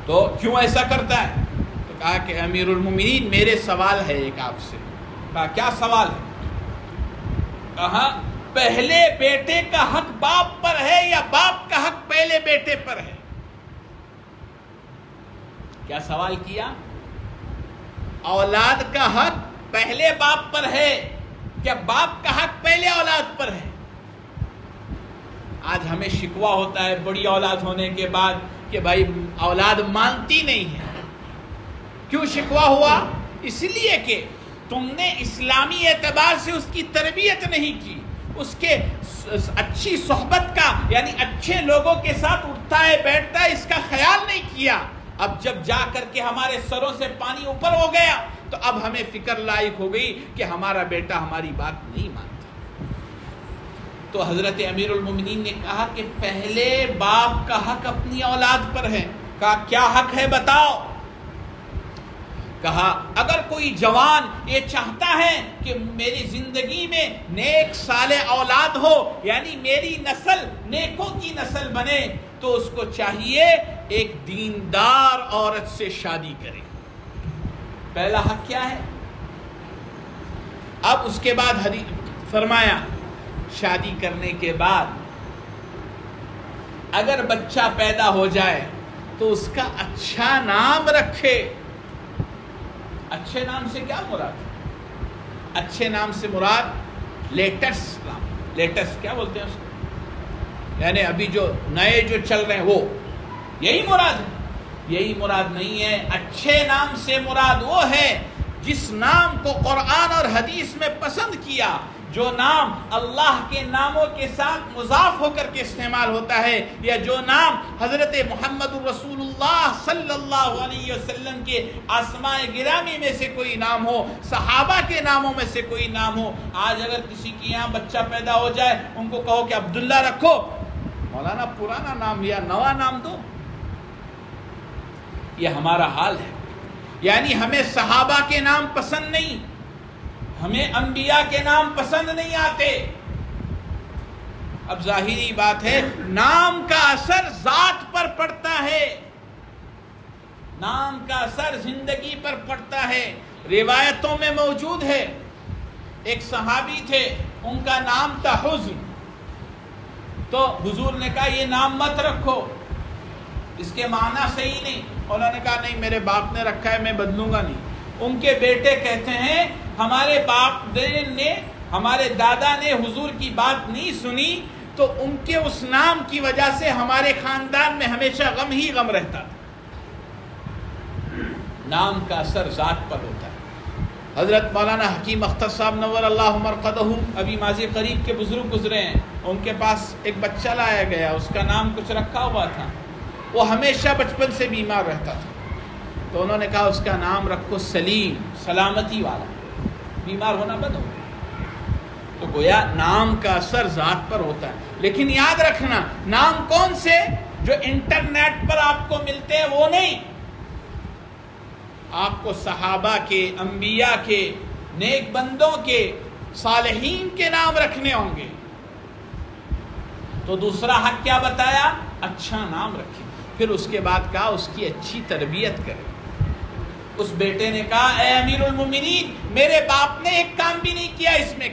B: تو کیوں ایسا کرتا ہے؟ تو کہا کہ امیر المومنین میرے سوال ہے ایک آپ سے۔ کہا کیا سوال ہے؟ کہا پہلے بیٹے کا حق باپ پر ہے یا باپ کا حق پہلے بیٹے پر ہے؟ کیا سوال کیا؟ اولاد کا حق پہلے باپ پر ہے کیا باپ کا حق پہلے اولاد پر ہے؟ آج ہمیں شکوہ ہوتا ہے بڑی اولاد ہونے کے بعد کہ بھائی اولاد مانتی نہیں ہے۔ کیوں شکوہ ہوا؟ اس لیے کہ تم نے اسلامی اعتبار سے اس کی تربیت نہیں کی، اس کے اچھی صحبت کا یعنی اچھے لوگوں کے ساتھ اٹھتا ہے بیٹھتا ہے اس کا خیال نہیں کیا۔ اب جب جا کر کے ہمارے سروں سے پانی اوپر ہو گیا تو اب ہمیں فکر لاحق ہو گئی کہ ہمارا بیٹا ہماری بات نہیں مانتا۔ تو حضرت امیر المومنین نے کہا کہ پہلے باپ کا حق اپنی اولاد پر ہے۔ کہا کیا حق ہے بتاؤ؟ کہا اگر کوئی جوان یہ چاہتا ہے کہ میری زندگی میں نیک صالح اولاد ہو یعنی میری نسل نیکوں کی نسل بنے تو اس کو چاہیے ایک دیندار عورت سے شادی کرے۔ پہلا حق کیا ہے؟ اب اس کے بعد فرمایا شادی کرنے کے بعد اگر بچہ پیدا ہو جائے تو اس کا اچھا نام رکھے۔ اچھے نام سے کیا مراد ہے؟ اچھے نام سے مراد لیٹسٹ نام، لیٹسٹ کیا بولتے ہیں اس کو؟ یعنی ابھی جو نئے جو چل رہے ہیں وہ یہی مراد ہے؟ یہی مراد نہیں ہے۔ اچھے نام سے مراد وہ ہے جس نام کو قرآن اور حدیث میں پسند کیا، جو نام اللہ کے ناموں کے ساتھ مضاف ہو کر کے استعمال ہوتا ہے، یا جو نام حضرت محمد رسول اللہ صلی اللہ علیہ وسلم کے اسماء گرامی میں سے کوئی نام ہو، صحابہ کے ناموں میں سے کوئی نام ہو۔ آج اگر کسی کے یہاں بچہ پیدا ہو جائے ان کو کہو کہ عبداللہ رکھو، مولانا پرانا نام یا نوا نام دو۔ یہ ہمارا حال ہے، یعنی ہمیں صحابہ کے نام پسند نہیں، ہمیں انبیاء کے نام پسند نہیں آتے۔ اب ظاہری بات ہے نام کا اثر ذات پر پڑتا ہے، نام کا اثر زندگی پر پڑتا ہے۔ روایتوں میں موجود ہے ایک صحابی تھے ان کا نام تھا حزن، تو حضور نے کہا یہ نام مت رکھو، اس کے معنی صحیح نہیں۔ انہوں نے کہا نہیں میرے باپ نے رکھا ہے میں بدلوں گا نہیں۔ ان کے بیٹے کہتے ہیں ہمارے باپ نے ہمارے دادا نے حضور کی بات نہیں سنی، تو ان کے اس نام کی وجہ سے ہمارے خاندان میں ہمیشہ غم ہی غم رہتا تھا۔ نام کا اثر ذات پر ہوتا ہے۔ حضرت مولانا حکیم اختر صاحب نور اللہ مرقدہ ابھی ماضی قریب کے بزرگ گزرے ہیں، ان کے پاس ایک بچہ لایا گیا، اس کا نام کچھ رکھا ہوا تھا، وہ ہمیشہ بچپن سے بیمار رہتا تھا، تو انہوں نے کہا اس کا نام رکھو سلیم، سلامتی والا، بیمار ہونا بند ہو گیا۔ تو گویا نام کا اثر ذات پر ہوتا ہے، لیکن یاد رکھنا نام کون سے؟ جو انٹرنیٹ پر آپ کو ملتے ہیں وہ نہیں، آپ کو صحابہ کے، انبیاء کے، نیک بندوں کے، صالحین کے نام رکھنے ہوں گے۔ تو دوسرا حق کیا بتایا؟ اچھا نام رکھیں۔ پھر اس کے بعد کہا اس کی اچھی تربیت کریں۔ اس بیٹے نے کہا اے امیر المومنین، میرے باپ نے ایک کام بھی نہیں کیا اس میں۔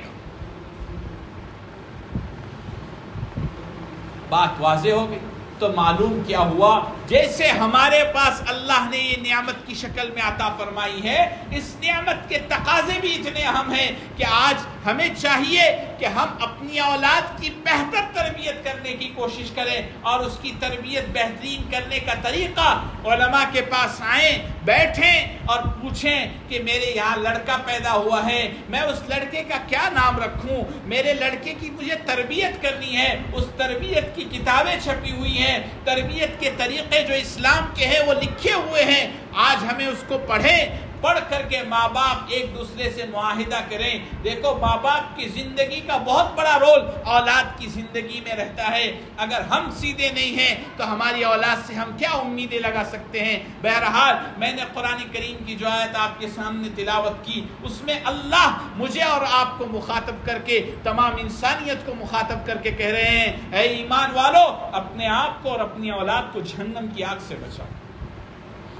B: بات واضح ہو گئی۔ تو معلوم کیا ہوا، جیسے ہمارے پاس اللہ نے یہ نعمت کی شکل میں عطا فرمائی ہے، اس نعمت کے تقاضے بھی اتنے اہم ہیں کہ آج ہمیں چاہیے کہ ہم اپنی اولاد کی بہتر تربیت کرنے کی کوشش کریں، اور اس کی تربیت بہترین کرنے کا طریقہ علماء کے پاس آئیں، بیٹھیں اور پوچھیں کہ میرے یہاں لڑکا پیدا ہوا ہے، میں اس لڑکے کا کیا نام رکھوں، میرے لڑکے کی مجھے تربیت کرنی ہے۔ اس تربیت کی کتابیں چھپی ہوئی ہیں، تربیت کے طریقے جو اسلام کے ہیں وہ لکھے ہوئے ہیں، آج ہمیں اس کو پڑھیں، پڑھ کر کے ماں باپ ایک دوسرے سے معاہدہ کریں۔ دیکھو ماں باپ کی زندگی کا بہت بڑا رول اولاد کی زندگی میں رہتا ہے، اگر ہم سیدھے نہیں ہیں تو ہماری اولاد سے ہم کیا امیدیں لگا سکتے ہیں۔ بہرحال میں نے قرآن کریم کی جو آیت آپ کے سامنے تلاوت کی، اس میں اللہ مجھے اور آپ کو مخاطب کر کے، تمام انسانیت کو مخاطب کر کے کہہ رہے ہیں، اے ایمان والو، اپنے آپ کو اور اپنی اولاد کو جہنم کی آگ سے بچاؤ۔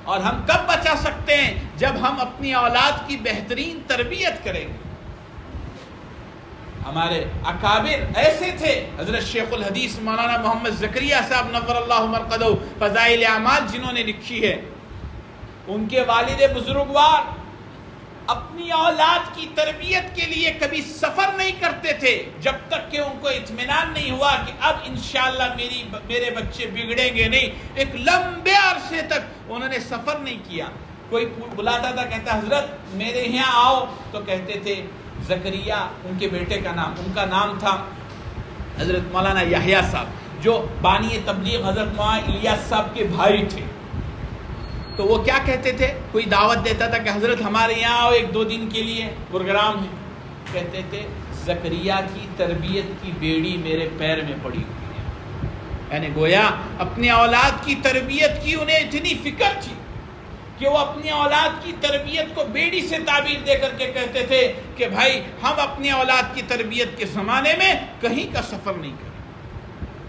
B: اور ہم کب بچا سکتے ہیں؟ جب ہم اپنی اولاد کی بہترین تربیت کریں گے۔ ہمارے اکابر ایسے تھے، حضرت شیخ الحدیث مولانا محمد زکریا صاحب نور اللہ مرقدہ فضائل اعمال جنہوں نے لکھی ہے، ان کے والد بزرگوار اپنی اولاد کی تربیت کے لیے کبھی سفر نہیں کرتے تھے جب تک کہ ان کو اطمینان نہیں ہوا کہ اب انشاءاللہ میرے بچے بگڑیں گے نہیں۔ ایک لمبے عرصے تک انہوں نے سفر نہیں کیا۔ کوئی بلاتا تھا، کہتا حضرت میرے یہاں آؤ، تو کہتے تھے زکریا، ان کے بیٹے کا نام، ان کا نام تھا حضرت مولانا یحییٰ صاحب، جو بانی تبلیغ حضرت مولانا الیاس صاحب کے بھائی تھے۔ تو وہ کیا کہتے تھے، کوئی دعوت دیتا تھا کہ حضرت ہمارے یہاں آؤ، 1-2 دن کے لیے پروگرام ہے، کہتے تھے زکریا کی تربیت کی بیڑی میرے پیر میں پڑی ہوئی ہے۔ یعنی گویا اپنی اولاد کی تربیت کی انہیں اتنی فکر تھی کہ وہ اپنی اولاد کی تربیت کو بیڑی سے تعبیر دے کر کے کہتے تھے کہ بھائی ہم اپنی اولاد کی تربیت کے زمانے میں کہیں کا سفر نہیں کریں۔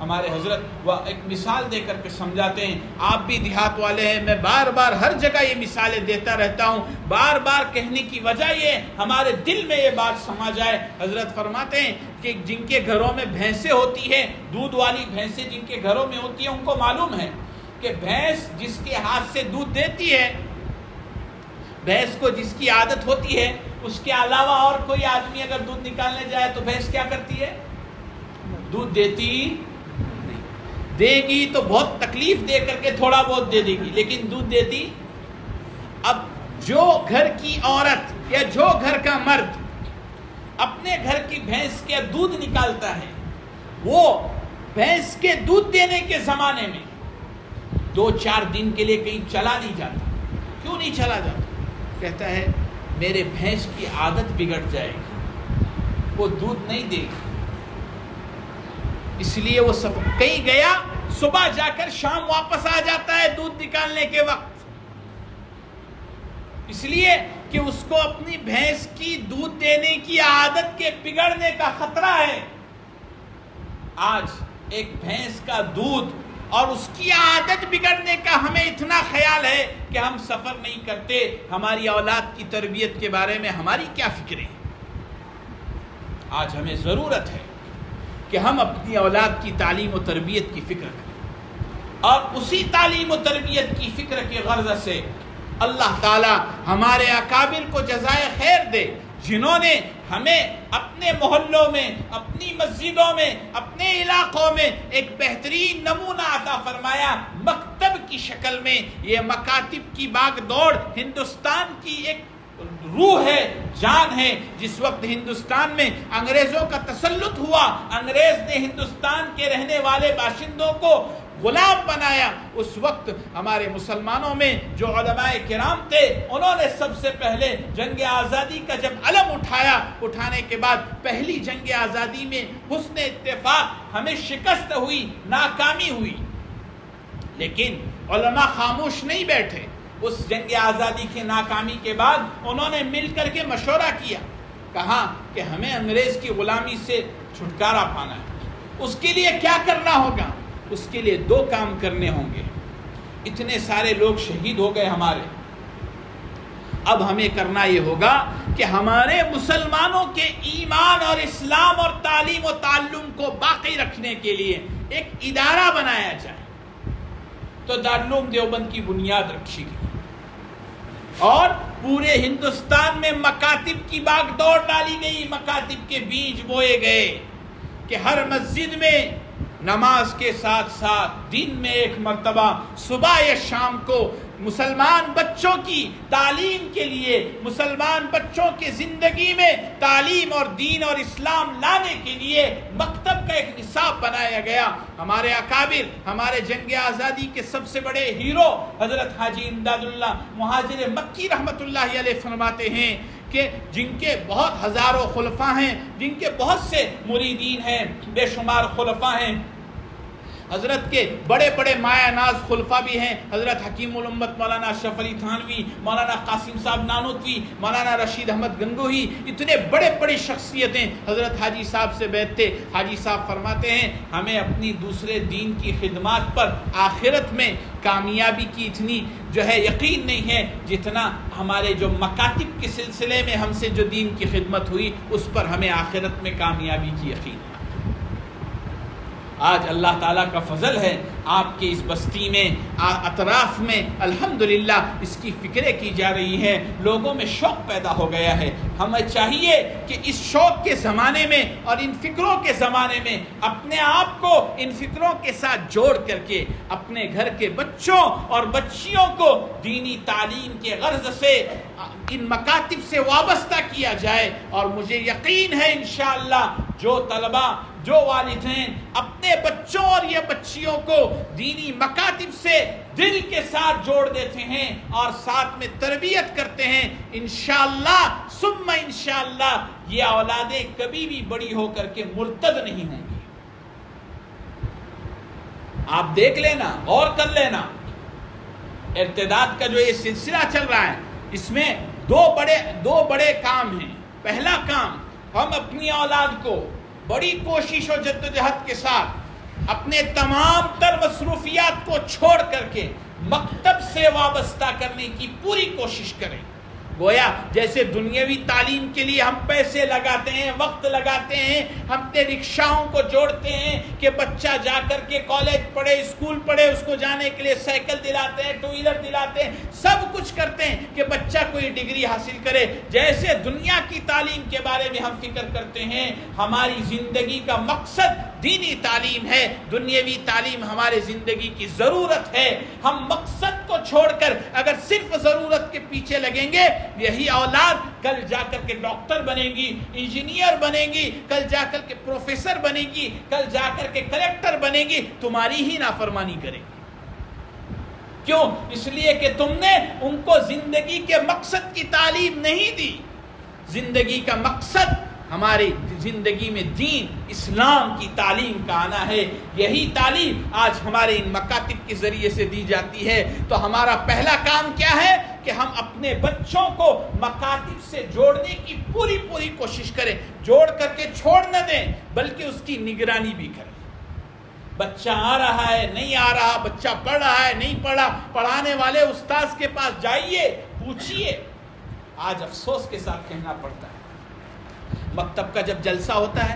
B: ہمارے حضرت وہ ایک مثال دے کر کے سمجھاتے ہیں، آپ بھی دیہات والے ہیں، میں بار بار ہر جگہ یہ مثالیں دیتا رہتا ہوں، بار بار کہنے کی وجہ یہ ہمارے دل میں یہ بات سما جائے۔ حضرت فرماتے ہیں کہ جن کے گھروں میں بھینسیں ہوتی ہیں، دودھ والی بھینسیں جن کے گھروں میں ہوتی ہیں، ان کو معلوم ہے کہ بھینس جس کے ہاتھ سے دودھ دیتی ہے، بھینس کو جس کی عادت ہوتی ہے، اس کے علاوہ اور کوئی آدمی اگر دودھ نکالنے جائے تو بھینس کیا کرتی ہے؟ دودھ دیتی دے گی تو بہت تکلیف دے کر کے تھوڑا بہت دے دے گی، لیکن دودھ دیتی۔ اب جو گھر کی عورت یا جو گھر کا مرد اپنے گھر کی بھینس کے دودھ نکالتا ہے، وہ بھینس کے دودھ دینے کے زمانے میں 2-4 دن کے لیے کہیں چلا نہیں جاتا۔ کیوں نہیں چلا جاتا؟ کہتا ہے میرے بھینس کی عادت بگڑ جائے گی، وہ دودھ نہیں دے گی، اس لیے وہ کہیں گیا، صبح جا کر شام واپس آ جاتا ہے دودھ نکالنے کے وقت، اس لیے کہ اس کو اپنی بھینس کی دودھ دینے کی عادت کے بگڑنے کا خطرہ ہے۔ آج ایک بھینس کا دودھ اور اس کی عادت بگڑنے کا ہمیں اتنا خیال ہے کہ ہم سفر نہیں کرتے۔ ہماری اولاد کی تربیت کے بارے میں ہماری کیا فکریں؟ آج ہمیں ضرورت ہے کہ ہم اپنی اولاد کی تعلیم و تربیت کی فکر کریں، اور اسی تعلیم و تربیت کی فکر کے غرض سے اللہ تعالی ہمارے اکابر کو جزائے خیر دے، جنہوں نے ہمیں اپنے محلوں میں، اپنی مسجدوں میں، اپنے علاقوں میں ایک بہترین نمونہ عطا فرمایا مکتب کی شکل میں۔ یہ مکاتب کی باغ دوڑ ہندوستان کی ایک روح ہے، جان ہے۔ جس وقت ہندوستان میں انگریزوں کا تسلط ہوا، انگریز نے ہندوستان کے رہنے والے باشندوں کو غلام بنایا، اس وقت ہمارے مسلمانوں میں جو علماء کرام تھے انہوں نے سب سے پہلے جنگ آزادی کا جب علم اٹھایا، اٹھانے کے بعد پہلی جنگ آزادی میں حسن اتفاق ہمیں شکست ہوئی، ناکامی ہوئی، لیکن علماء خاموش نہیں بیٹھے۔ اس جنگ آزادی کی ناکامی کے بعد انہوں نے مل کر کے مشورہ کیا، کہا کہ ہمیں انگریز کی غلامی سے چھٹکارا پانا ہے، اس کے لیے کیا کرنا ہوگا؟ اس کے لیے دو کام کرنے ہوں گے۔ اتنے سارے لوگ شہید ہو گئے ہمارے، اب ہمیں کرنا یہ ہوگا کہ ہمارے مسلمانوں کے ایمان اور اسلام اور تعلیم و تعلم کو باقی رکھنے کے لیے ایک ادارہ بنایا جائے۔ تو دارالعلوم دیوبند کی بنیاد رکھی گئی اور پورے ہندوستان میں مکاتب کی باغ دوڑ ڈالی گئی، مکاتب کے بیج بوئے گئے کہ ہر مسجد میں نماز کے ساتھ ساتھ دن میں ایک مرتبہ صبح یا شام کو مسلمان بچوں کی تعلیم کے لیے، مسلمان بچوں کے زندگی میں تعلیم اور دین اور اسلام لانے کے لیے مکتب کا ایک نصاب بنایا گیا۔ ہمارے اکابر، ہمارے جنگ آزادی کے سب سے بڑے ہیرو حضرت حاجی امداد اللہ مہاجر مکی رحمت اللہ علیہ فرماتے ہیں کہ جن کے بہت ہزاروں خلفاء ہیں، جن کے بہت سے مریدین ہیں، بے شمار خلفاء ہیں، حضرت کے بڑے بڑے مایا ناز خلفاء بھی ہیں، حضرت حکیم الامت مولانا اشرف علی تھانوی، مولانا قاسم صاحب نانوتوی، مولانا رشید احمد گنگوہی، اتنے بڑے بڑی شخصیتیں حضرت حاجی صاحب سے بیعت تھے۔ حاجی صاحب فرماتے ہیں ہمیں اپنی دوسرے دین کی خدمات پر آخرت میں کامیابی کی اتنی جو ہے یقین نہیں ہے جتنا ہمارے جو مکاتب کے سلسلے میں ہم سے جو دین کی خدمت ہوئی اس پر ہمیں آخرت میں کامیابی کی یقین ہے۔ آج اللہ تعالیٰ کا فضل ہے، آپ کے اس بستی میں، اطراف میں الحمدللہ اس کی فکریں کی جا رہی ہیں، لوگوں میں شوق پیدا ہو گیا ہے۔ ہمیں چاہیے کہ اس شوق کے زمانے میں اور ان فکروں کے زمانے میں اپنے آپ کو ان فکروں کے ساتھ جوڑ کر کے اپنے گھر کے بچوں اور بچیوں کو دینی تعلیم کے غرض سے ان مکاتب سے وابستہ کیا جائے۔ اور مجھے یقین ہے انشاءاللہ جو طلبہ، جو والدین اپنے بچوں اور یہ بچیوں کو دینی مکاتب سے دل کے ساتھ جوڑ دیتے ہیں اور ساتھ میں تربیت کرتے ہیں، انشاءاللہ ثم انشاءاللہ یہ اولادیں کبھی بھی بڑی ہو کر کے مرتد نہیں ہوں گی۔ آپ دیکھ لینا، غور کر لینا، ارتداد کا جو یہ سلسلہ چل رہا ہے اس میں دو بڑے کام ہیں۔ پہلا کام، ہم اپنی اولاد کو بڑی کوشش و جدوجہد کے ساتھ اپنے تمام تر مصروفیات کو چھوڑ کر کے مکتب سے وابستہ کرنے کی پوری کوشش کریں۔ گویا جیسے دنیاوی تعلیم کے لیے ہم پیسے لگاتے ہیں، وقت لگاتے ہیں، ہم اپنے رکشاؤں کو جوڑتے ہیں کہ بچہ جا کر کے کالج پڑھے، اسکول پڑھے، اس کو جانے کے لیے سائیکل دلاتے ہیں، ٹو ویلر دلاتے ہیں، سب کچھ کرتے ہیں کہ بچہ کوئی ڈگری حاصل کرے۔ جیسے دنیا کی تعلیم کے بارے میں ہم فکر کرتے ہیں، ہماری زندگی کا مقصد دینی تعلیم ہے، دنیاوی تعلیم ہمارے زندگی کی ضرورت ہے۔ ہم مقصد کو چھوڑ کر اگر صرف ضرورت کے پیچھے لگیں گے، یہی اولاد کل جا کر کے ڈاکٹر بنے گی، انجینئر بنے گی، کل جا کر کے پروفیسر بنے گی، کل جا کر کے کلیکٹر بنے گی، تمہاری ہی نافرمانی کرے گی۔ کیوں؟ اس لیے کہ تم نے ان کو زندگی کے مقصد کی تعلیم نہیں دی۔ زندگی کا مقصد ہماری زندگی میں دین اسلام کی تعلیم کا آنا ہے۔ یہی تعلیم آج ہمارے ان مکاتب کے ذریعے سے دی جاتی ہے۔ تو ہمارا پہلا کام کیا ہے کہ ہم اپنے بچوں کو مکاتب سے جوڑنے کی پوری کوشش کریں، جوڑ کر کے چھوڑ نہ دیں بلکہ اس کی نگرانی بھی کریں۔ بچہ آ رہا ہے، نہیں آ رہا، بچہ پڑھ رہا ہے، نہیں پڑھا، پڑھانے والے استاذ کے پاس جائیے، پوچھئے۔ آج افسوس کے ساتھ کہنا پڑتا ہے، مکتب کا جب جلسہ ہوتا ہے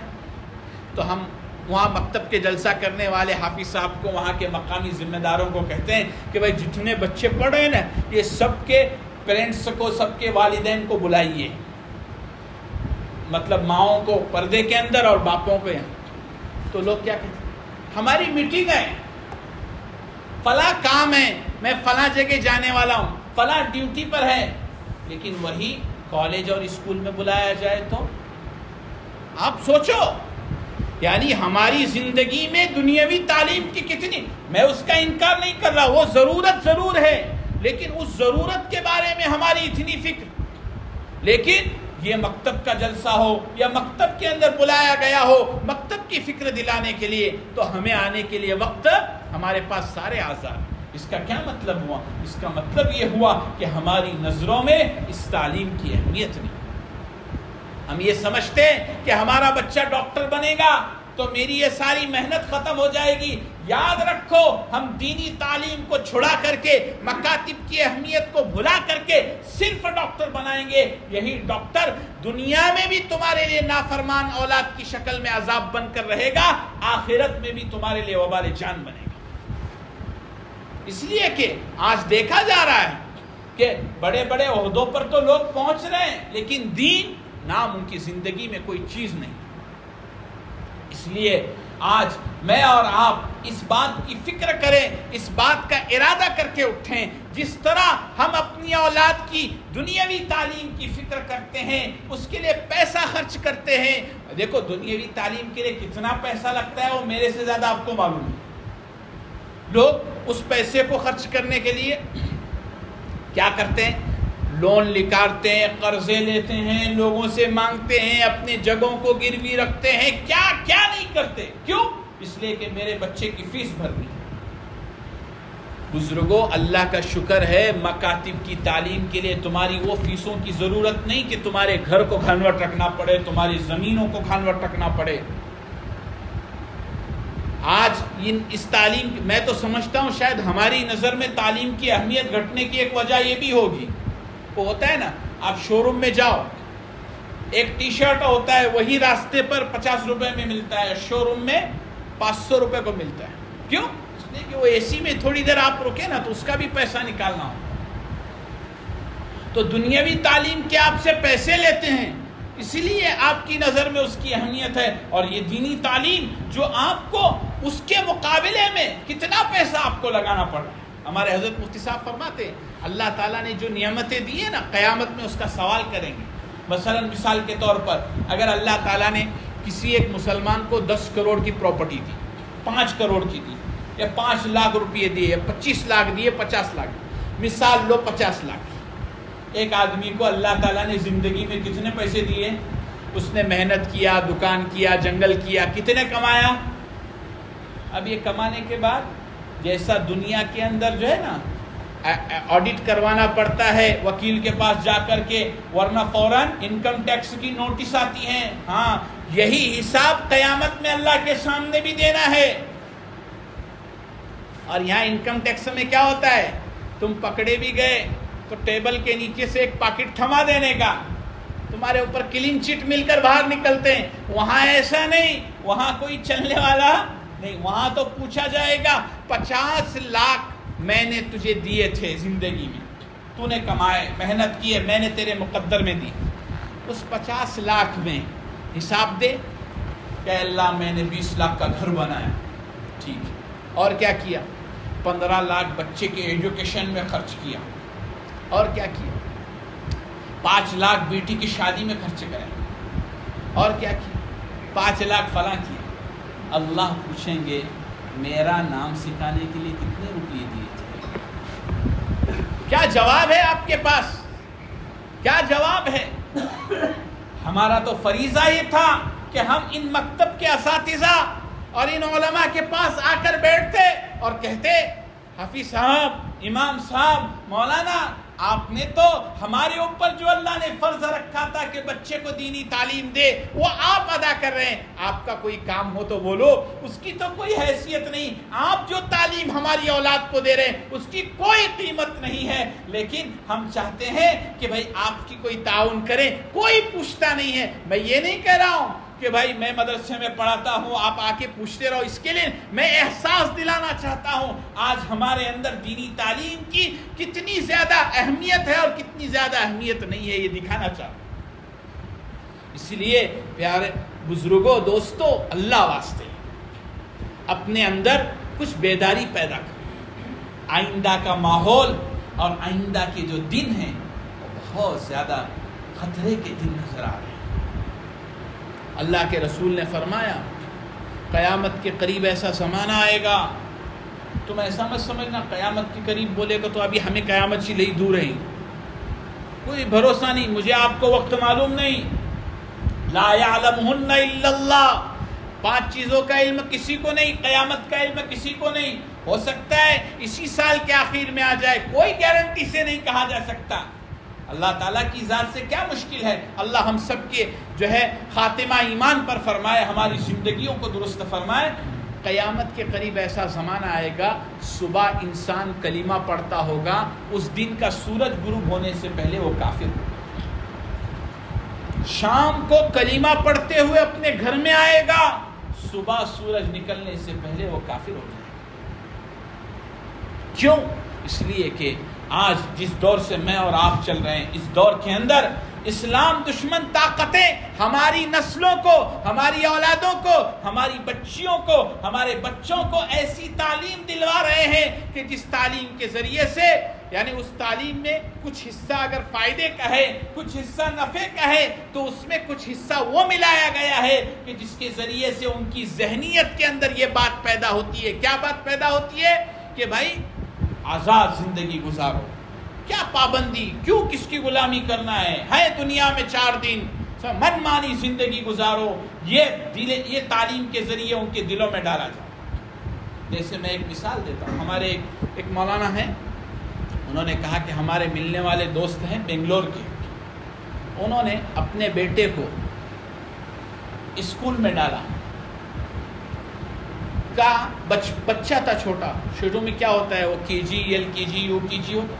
B: تو ہم وہاں مکتب کے جلسہ کرنے والے حافظ صاحب کو، وہاں کے مقامی ذمہ داروں کو کہتے ہیں کہ بھائی جتنے بچے پڑھ رہے ہیں نا، یہ سب کے پیرنٹس کو، سب کے والدین کو بلائیے، مطلب ماؤں کو پردے کے اندر اور باپوں کو یہاں، تو لوگ کیا کہتے ہیں ہماری میٹنگ ہے، فلاں کام ہے، میں فلاں جگہ جانے والا ہوں، فلاں ڈیوٹی پر ہے، لیکن وہی کالج اور اسکول میں بلایا جائے تو آپ سوچو، یعنی ہماری زندگی میں دنیاوی تعلیم کی کتنی، میں اس کا انکار نہیں کر رہا، وہ ضرورت ضرور ہے، لیکن اس ضرورت کے بارے میں ہماری اتنی فکر، لیکن یہ مکتب کا جلسہ ہو یا مکتب کے اندر بلایا گیا ہو مکتب کی فکر دلانے کے لیے، تو ہمیں آنے کے لیے وقت ہمارے پاس سارے آزاد۔ اس کا کیا مطلب ہوا؟ اس کا مطلب یہ ہوا کہ ہماری نظروں میں اس تعلیم کی اہمیت نہیں۔ ہم یہ سمجھتے ہیں کہ ہمارا بچہ ڈاکٹر بنے گا تو میری یہ ساری محنت ختم ہو جائے گی۔ یاد رکھو، ہم دینی تعلیم کو چھڑا کر کے، مکاتب کی اہمیت کو بھلا کر کے صرف ڈاکٹر بنائیں گے، یہی ڈاکٹر دنیا میں بھی تمہارے لیے نافرمان اولاد کی شکل میں عذاب بن کر رہے گا، آخرت میں بھی تمہارے لیے وبال جان بنے گا۔ اس لیے کہ آج دیکھا جا رہا ہے کہ بڑے بڑے عہدوں پر تو لوگ پہنچ رہے ہیں، لیکن دین نام ان کی زندگی میں کوئی چیز نہیں۔ اس لیے آج میں اور آپ اس بات کی فکر کریں، اس بات کا ارادہ کر کے اٹھیں، جس طرح ہم اپنی اولاد کی دنیاوی تعلیم کی فکر کرتے ہیں، اس کے لیے پیسہ خرچ کرتے ہیں۔ دیکھو دنیاوی تعلیم کے لیے کتنا پیسہ لگتا ہے وہ میرے سے زیادہ آپ کو معلوم ہے۔ لوگ اس پیسے کو خرچ کرنے کے لیے کیا کرتے ہیں؟ لون نکالتے ہیں، قرضے لیتے ہیں، لوگوں سے مانگتے ہیں، اپنے جگہوں کو گروی رکھتے ہیں، کیا کیا نہیں کرتے۔ کیوں؟ اس لیے کہ میرے بچے کی فیس بھرنی ہے۔ بزرگوں، اللہ کا شکر ہے مکاتب کی تعلیم کے لیے تمہاری وہ فیسوں کی ضرورت نہیں کہ تمہارے گھر کو کھانوٹ رکھنا پڑے، تمہاری زمینوں کو کھانوٹ رکھنا پڑے۔ آج اس تعلیم، میں تو سمجھتا ہوں شاید ہماری نظر میں تعلیم کی اہمیت گھٹنے کی ایک وجہ یہ بھی ہوگی، وہ ہوتا ہے نا، آپ شو روم میں جاؤ، ایک ٹی شرٹ ہوتا ہے وہی راستے پر 50 روپے میں ملتا ہے، شو روم میں 500 روپے کو ملتا ہے۔ کیوں؟ اس لیے کہ وہ اے سی میں تھوڑی دیر آپ رکے نا تو اس کا بھی پیسہ نکالنا ہو۔ تو دنیاوی تعلیم کے آپ سے پیسے لیتے ہیں، اسی لیے آپ کی نظر میں اس کی اہمیت ہے، اور یہ دینی تعلیم جو آپ کو اس کے مقابلے میں کتنا پیسہ آپ کو لگانا پڑ رہا ہے۔ ہمارے حضرت مفتی صاحب فرماتے ہیں اللہ تعالیٰ نے جو نعمتیں دی ہیں نا، قیامت میں اس کا سوال کریں گے۔ مثلا مثال کے طور پر اگر اللہ تعالیٰ نے کسی ایک مسلمان کو 10 کروڑ کی پراپرٹی دی، 5 کروڑ کی دی، یا 5 لاکھ روپئے دیے، یا 25 لاکھ دیے، 50 لاکھ، مثال لو 50 لاکھ، ایک آدمی کو اللہ تعالیٰ نے زندگی میں کتنے پیسے دیے؟ اس نے محنت کیا، دکان کیا، جنگل کیا، کتنے کمایا؟ اب یہ کمانے کے بعد جیسا دنیا کے اندر جو ہے نا آڈٹ کروانا پڑتا ہے وکیل کے پاس جا کر کے، ورنہ فوراً انکم ٹیکس کی نوٹس آتی ہیں، ہاں یہی حساب قیامت میں اللہ کے سامنے بھی دینا ہے۔ اور یہاں انکم ٹیکس میں کیا ہوتا ہے؟ تم پکڑے بھی گئے تو ٹیبل کے نیچے سے ایک پاکٹ تھما دینے کا، تمہارے اوپر کلین چٹ مل کر باہر نکلتے ہیں۔ وہاں ایسا نہیں، وہاں کوئی چلنے والا نہیں، وہاں تو پوچھا جائے گا 50 لاکھ میں نے تجھے دیے تھے زندگی میں، تو نے کمائے، محنت کی ہے، میں نے تیرے مقدر میں دی، اس 50 لاکھ میں حساب دے کہ اللہ میں نے 20 لاکھ کا گھر بنایا، ٹھیک ہے، اور کیا کیا؟ 15 لاکھ بچے کے ایجوکیشن میں خرچ کیا، اور کیا کیا؟ 5 لاکھ بیٹی کی شادی میں خرچ کرے، اور کیا کیا؟ 5 لاکھ فلاں کیا۔ اللہ پوچھیں گے میرا نام سکھانے کے لیے کتنے روپئے دیے تھے؟ کیا جواب ہے آپ کے پاس؟ کیا جواب ہے؟ ہمارا تو فریضہ یہ تھا کہ ہم ان مکتب کے اساتذہ اور ان علماء کے پاس آ کر بیٹھتے اور کہتے حافظ صاحب، امام صاحب، مولانا، آپ نے تو ہمارے اوپر جو اللہ نے فرض رکھا تھا کہ بچے کو دینی تعلیم دے وہ آپ ادا کر رہے ہیں، آپ کا کوئی کام ہو تو بولو، اس کی تو کوئی حیثیت نہیں، آپ جو تعلیم ہماری اولاد کو دے رہے ہیں اس کی کوئی قیمت نہیں ہے، لیکن ہم چاہتے ہیں کہ بھائی آپ کی کوئی تعاون کریں، کوئی پوچھتا نہیں ہے۔ میں یہ نہیں کہہ رہا ہوں کہ بھائی میں مدرسے میں پڑھاتا ہوں آپ آ کے پوچھتے رہو، اس کے لیے میں احساس دلانا چاہتا ہوں آج ہمارے اندر دینی تعلیم کی کتنی زیادہ اہمیت ہے اور کتنی زیادہ اہمیت نہیں ہے، یہ دکھانا چاہتا ہوں۔ اس لیے پیارے بزرگوں، دوستوں، اللہ واسطے اپنے اندر کچھ بیداری پیدا کرو۔ آئندہ کا ماحول اور آئندہ کے جو دن ہیں وہ بہت زیادہ خطرے کے دن نظر آ رہے ہیں۔ اللہ کے رسول نے فرمایا قیامت کے قریب ایسا زمانہ آئے گا، تم ایسا مت سمجھنا قیامت کے قریب بولے گا تو ابھی ہمیں قیامت سے لئی دور رہی، کوئی بھروسہ نہیں، مجھے آپ کو وقت معلوم نہیں۔ لا یعلمہن الا اللہ، 5 چیزوں کا علم کسی کو نہیں، قیامت کا علم کسی کو نہیں۔ ہو سکتا ہے اسی سال کے آخر میں آ جائے، کوئی گارنٹی سے نہیں کہا جا سکتا۔ اللہ تعالیٰ کی ذات سے کیا مشکل ہے؟ اللہ ہم سب کے جو ہے خاتمہ ایمان پر فرمائے، ہماری زندگیوں کو درست فرمائے۔ قیامت کے قریب ایسا زمانہ آئے گا، صبح انسان کلمہ پڑھتا ہوگا، اس دن کا سورج غروب ہونے سے پہلے وہ کافر ہوگا۔ شام کو کلمہ پڑھتے ہوئے اپنے گھر میں آئے گا، صبح سورج نکلنے سے پہلے وہ کافر ہو جائے گا۔ کیوں؟ اس لیے کہ آج جس دور سے میں اور آپ چل رہے ہیں، اس دور کے اندر اسلام دشمن طاقتیں ہماری نسلوں کو، ہماری اولادوں کو، ہماری بچیوں کو، ہمارے بچوں کو ایسی تعلیم دلوا رہے ہیں کہ جس تعلیم کے ذریعے سے، یعنی اس تعلیم میں کچھ حصہ اگر فائدے کا ہے، کچھ حصہ نفع کا ہے، تو اس میں کچھ حصہ وہ ملایا گیا ہے کہ جس کے ذریعے سے ان کی ذہنیت کے اندر یہ بات پیدا ہوتی ہے۔ کیا بات پیدا ہوتی ہے؟ کہ بھائی آزاد زندگی گزارو، کیا پابندی، کیوں کس کی غلامی کرنا ہے دنیا میں 4 دن، من مانی زندگی گزارو۔ یہ تعلیم کے ذریعے ان کے دلوں میں ڈالا جائے۔ جیسے میں ایک مثال دیتا ہوں، ہمارے ایک مولانا ہیں، انہوں نے کہا کہ ہمارے ملنے والے دوست ہیں بنگلور کے، انہوں نے اپنے بیٹے کو اسکول میں ڈالا، کا بچہ تھا چھوٹا، شروع میں کیا ہوتا ہے، وہ KG LKG UKG ہوتا،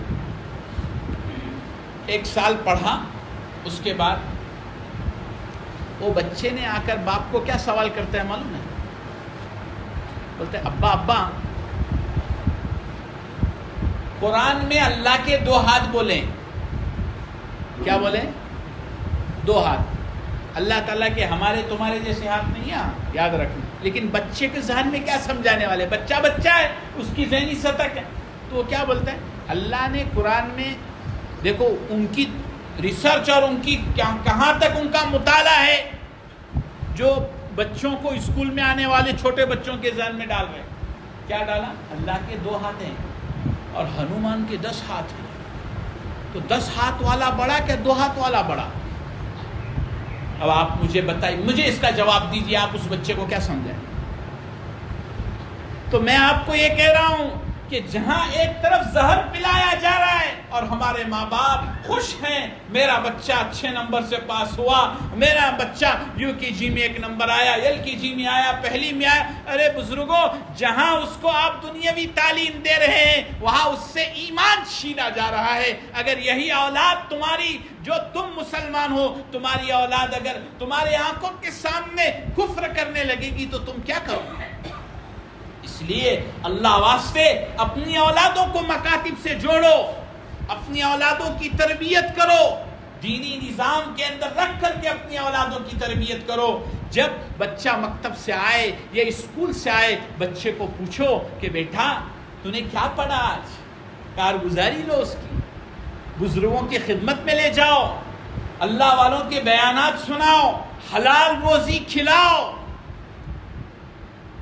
B: 1 سال پڑھا، اس کے بعد وہ بچے نے آ کر باپ کو کیا سوال کرتا ہے معلوم ہے؟ بولتے ہیں ابا قرآن میں اللہ کے 2 ہاتھ بولیں، کیا بولیں؟ 2 ہاتھ۔ اللہ تعالیٰ کے ہمارے تمہارے جیسے ہاتھ نہیں ہیں، یاد رکھنا۔ لیکن بچے کے ذہن میں کیا سمجھانے والے؟ بچہ ہے، اس کی ذہنی سطح کیا، تو وہ کیا بولتا ہے؟ اللہ نے قرآن میں دیکھو ان کی ریسرچ اور ان کی کہاں تک ان کا مطالعہ ہے، جو بچوں کو اسکول میں آنے والے چھوٹے بچوں کے ذہن میں ڈال رہے ہیں۔ کیا ڈالا؟ اللہ کے 2 ہاتھ ہیں اور ہنومان کے 10 ہاتھ ہیں، تو 10 ہاتھ والا بڑا کیا 2 ہاتھ والا بڑا؟ اب آپ مجھے بتائیے، مجھے اس کا جواب دیجیے، آپ اس بچے کو کیا سمجھائیں؟ تو میں آپ کو یہ کہہ رہا ہوں کہ جہاں ایک طرف زہر پلایا جا رہا ہے اور ہمارے ماں باپ خوش ہیں، میرا بچہ اچھے نمبر سے پاس ہوا، میرا بچہ UKG میں 1 نمبر آیا، LKG میں آیا، پہلی میں آیا۔ ارے بزرگوں، جہاں اس کو آپ دنیاوی تعلیم دے رہے ہیں وہاں اس سے ایمان چھینا جا رہا ہے۔ اگر یہی اولاد تمہاری، جو تم مسلمان ہو، تمہاری اولاد اگر تمہارے آنکھوں کے سامنے کفر کرنے لگے گی تو تم کیا کرو گے؟ اس لیے اللہ واسطے اپنی اولادوں کو مکاتب سے جوڑو، اپنی اولادوں کی تربیت کرو، دینی نظام کے اندر رکھ کر کے اپنی اولادوں کی تربیت کرو۔ جب بچہ مکتب سے آئے یا اسکول سے آئے، بچے کو پوچھو کہ بیٹا تو نے کیا پڑھا آج، کارگزاری لو اس کی، بزرگوں کی خدمت میں لے جاؤ، اللہ والوں کے بیانات سناؤ، حلال روزی کھلاؤ،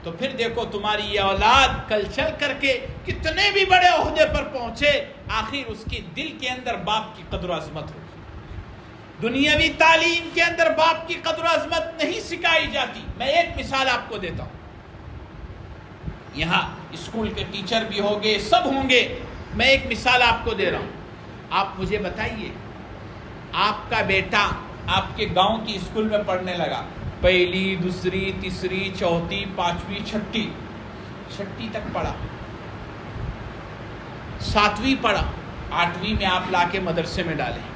B: تو پھر دیکھو تمہاری یہ اولاد کل چل کر کے کتنے بھی بڑے عہدے پر پہنچے، آخر اس کی دل کے اندر باپ کی قدر و عظمت ہوگی۔ دنیاوی تعلیم کے اندر باپ کی قدر و عظمت نہیں سکھائی جاتی۔ میں ایک مثال آپ کو دیتا ہوں، یہاں اسکول کے ٹیچر بھی ہوں گے، سب ہوں گے، میں ایک مثال آپ کو دے رہا ہوں۔ آپ مجھے بتائیے، آپ کا بیٹا آپ کے گاؤں کی اسکول میں پڑھنے لگا، 1، 2، 3، 4، 5، 6 تک پڑھا، 7ویں پڑھا، 8ویں میں آپ لا کے مدرسے میں ڈالیں،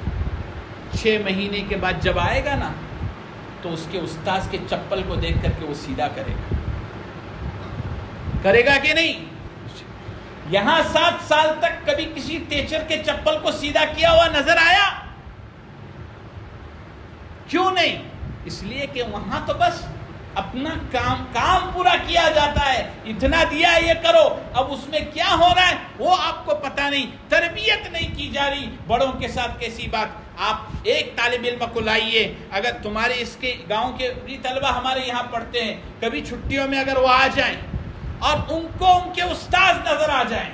B: 6 مہینے کے بعد جب آئے گا نا تو اس کے استاذ کے چپل کو دیکھ کر کے وہ سیدھا کرے گا کہ نہیں؟ یہاں 7 سال تک کبھی کسی ٹیچر کے چپل کو سیدھا کیا ہوا نظر آیا؟ کیوں نہیں؟ اس لیے کہ وہاں تو بس اپنا کام پورا کیا جاتا ہے، اتنا دیا یہ کرو، اب اس میں کیا ہو رہا ہے وہ آپ کو پتہ نہیں، تربیت نہیں کی جا رہی بڑوں کے ساتھ. کیسی بات، آپ ایک طالب علم کو لائیے، اگر تمہارے اس کے گاؤں کے بھی طلبہ ہمارے یہاں پڑھتے ہیں، کبھی چھٹیوں میں اگر وہ آ جائیں اور ان کو ان کے استاذ نظر آ جائیں،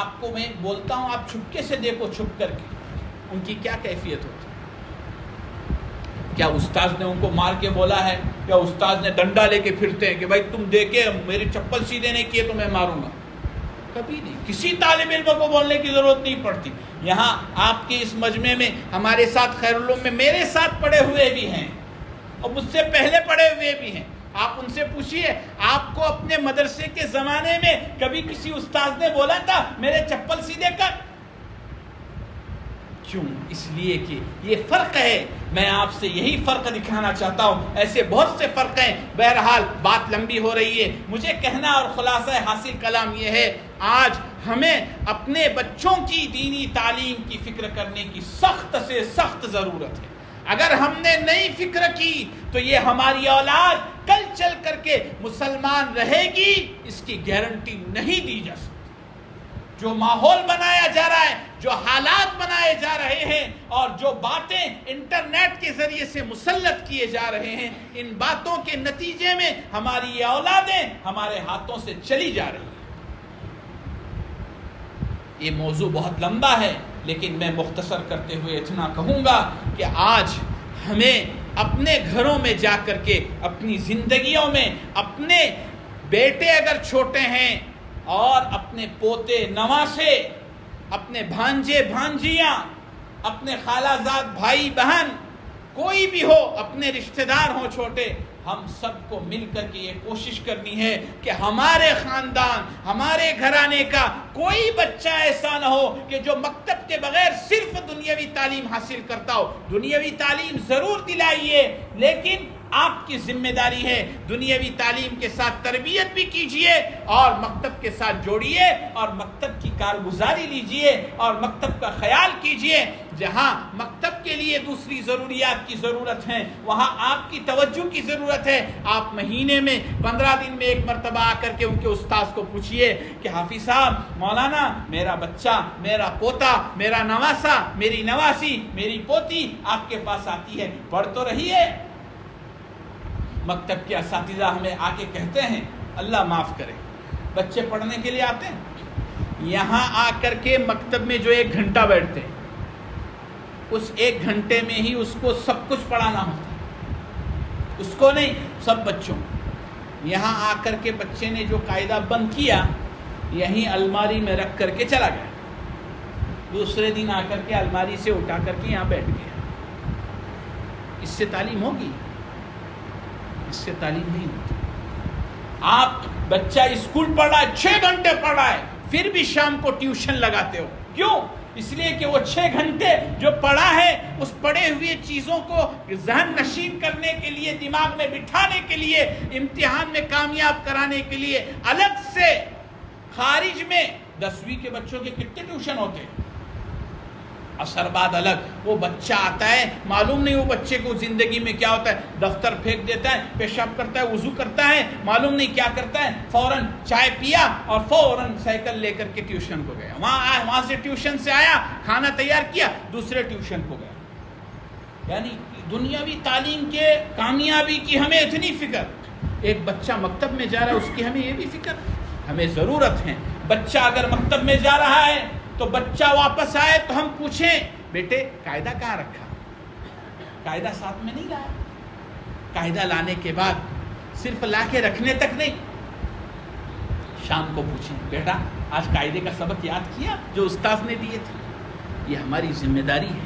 B: آپ کو میں بولتا ہوں آپ چھپکے سے دیکھو، چھپ کر کے ان کی کیا کیفیت ہوتی ہے. کیا استاذ نے ان کو مار کے بولا ہے، یا استاذ نے ڈنڈا لے کے پھرتے ہیں کہ بھائی تم دیکھے میری چپل سیدھے نہیں کیے تو میں ماروں گا؟ کبھی نہیں. کسی طالب علم کو بولنے کی ضرورت نہیں پڑتی. یہاں آپ کے اس مجمع میں ہمارے ساتھ خیر العلوم میں میرے ساتھ پڑھے ہوئے بھی ہیں اور مجھ سے پہلے پڑھے ہوئے بھی ہیں. آپ ان سے پوچھئے آپ کو اپنے مدرسے کے زمانے میں کبھی کسی استاذ نے بولا تھا میرے چپل سیدھے کر؟ کیوں؟ اس لیے کہ یہ فرق ہے. میں آپ سے یہی فرق دکھانا چاہتا ہوں. ایسے بہت سے فرق ہیں. بہرحال بات لمبی ہو رہی ہے. مجھے کہنا اور خلاصہ حاصل کلام یہ ہے، آج ہمیں اپنے بچوں کی دینی تعلیم کی فکر کرنے کی سخت سے سخت ضرورت ہے. اگر ہم نے نئی فکر کی تو یہ ہماری اولاد کل چل کر کے مسلمان رہے گی، اس کی گارنٹی نہیں دی جا سکتی. جو ماحول بنایا جا رہا ہے، جو حالات بنائے جا رہے ہیں اور جو باتیں انٹرنیٹ کے ذریعے سے مسلط کیے جا رہے ہیں، ان باتوں کے نتیجے میں ہماری یہ اولادیں ہمارے ہاتھوں سے چلی جا رہی ہیں. یہ موضوع بہت لمبا ہے، لیکن میں مختصر کرتے ہوئے اتنا کہوں گا کہ آج ہمیں اپنے گھروں میں جا کر کے اپنی زندگیوں میں اپنے بیٹے اگر چھوٹے ہیں اور اپنے پوتے نواسے، اپنے بھانجے بھانجیاں، اپنے خالہ زاد بھائی بہن کوئی بھی ہو، اپنے رشتہ دار ہوں چھوٹے، ہم سب کو مل کر کے یہ کوشش کرنی ہے کہ ہمارے خاندان، ہمارے گھرانے کا کوئی بچہ ایسا نہ ہو کہ جو مکتب کے بغیر صرف دنیاوی تعلیم حاصل کرتا ہو. دنیاوی تعلیم ضرور دلائیے، لیکن آپ کی ذمہ داری ہے دنیاوی تعلیم کے ساتھ تربیت بھی کیجئے اور مکتب کے ساتھ جوڑیے اور مکتب کی کارگزاری لیجئے اور مکتب کا خیال کیجئے. جہاں مکتب کے لیے دوسری ضروریات کی ضرورت ہے، وہاں آپ کی توجہ کی ضرورت ہے. آپ مہینے میں 15 دن میں ایک مرتبہ آ کر کے ان کے استاذ کو پوچھئے کہ حافظ صاحب، مولانا، میرا بچہ، میرا پوتا، میرا نواسا، میری نواسی، میری پوتی آپ کے پاس آتی ہے، پڑھ تو رہی ہے. مکتب کے اساتذہ ہمیں آ کے کہتے ہیں، اللہ معاف کرے، بچے پڑھنے کے لیے آتے ہیں، یہاں آ کر کے مکتب میں جو 1 گھنٹہ بیٹھتے ہیں، اس 1 گھنٹے میں ہی اس کو سب کچھ پڑھانا ہوتا ہے. اس کو نہیں، سب بچوں. یہاں آ کر کے بچے نے جو قاعدہ بند کیا، یہیں الماری میں رکھ کر کے چلا گیا. دوسرے دن آ کر کے الماری سے اٹھا کر کے یہاں بیٹھ گیا. اس سے تعلیم ہوگی؟ اس سے تعلیم نہیں ہوتی. آپ بچہ اسکول پڑھ رہا ہے، 6 گھنٹے پڑھ رہا ہے، پھر بھی شام کو ٹیوشن لگاتے ہو. کیوں؟ اس لیے کہ وہ 6 گھنٹے جو پڑھا ہے، اس پڑھے ہوئے چیزوں کو ذہن نشین کرنے کے لیے، دماغ میں بٹھانے کے لیے، امتحان میں کامیاب کرانے کے لیے الگ سے خارج میں 10ویں کے بچوں کے کتنے ٹیوشن ہوتے ہیں. اثر بعد الگ. وہ بچہ آتا ہے، معلوم نہیں وہ بچے کو زندگی میں کیا ہوتا ہے، دفتر پھینک دیتا ہے، پیشاب کرتا ہے، وضو کرتا ہے، معلوم نہیں کیا کرتا ہے، فوراً چائے پیا اور فوراً سائیکل لے کر کے ٹیوشن کو گیا. وہاں سے ٹیوشن سے آیا، کھانا تیار کیا، دوسرے ٹیوشن کو گیا. یعنی دنیاوی تعلیم کے کامیابی کی ہمیں اتنی فکر. ایک بچہ مکتب میں جا رہا ہے، اس کی ہمیں یہ بھی فکر، ہمیں ضرورت ہے. بچہ اگر مکتب میں جا رہا ہے تو بچہ واپس آئے تو ہم پوچھیں، بیٹے قاعدہ کہاں رکھا؟ قاعدہ ساتھ میں نہیں لایا. قاعدہ لانے کے بعد صرف لا کے رکھنے تک نہیں، شام کو پوچھیں، بیٹا آج قاعدے کا سبق یاد کیا جو استاذ نے دیے تھے؟ یہ ہماری ذمہ داری ہے.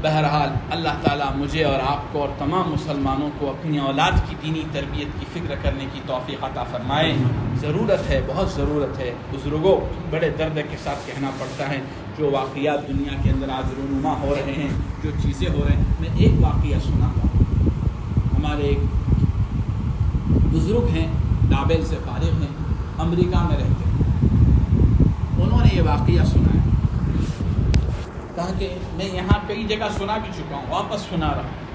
B: بہرحال اللہ تعالیٰ مجھے اور آپ کو اور تمام مسلمانوں کو اپنی اولاد کی دینی تربیت کی فکر کرنے کی توفیق عطا فرمائے. ضرورت ہے، بہت ضرورت ہے. بزرگوں، بڑے درد کے ساتھ کہنا پڑتا ہے، جو واقعات دنیا کے اندر آج رونما ہو رہے ہیں، جو چیزیں ہو رہے ہیں. میں ایک واقعہ سنا ہوں. ہمارے ایک بزرگ ہیں، نابل سے فارغ ہیں، امریکہ میں رہتے ہیں. انہوں نے یہ واقعہ سنا ہے. کہا کہ میں یہاں کئی جگہ سنا بھی چکا ہوں، واپس سنا رہا ہوں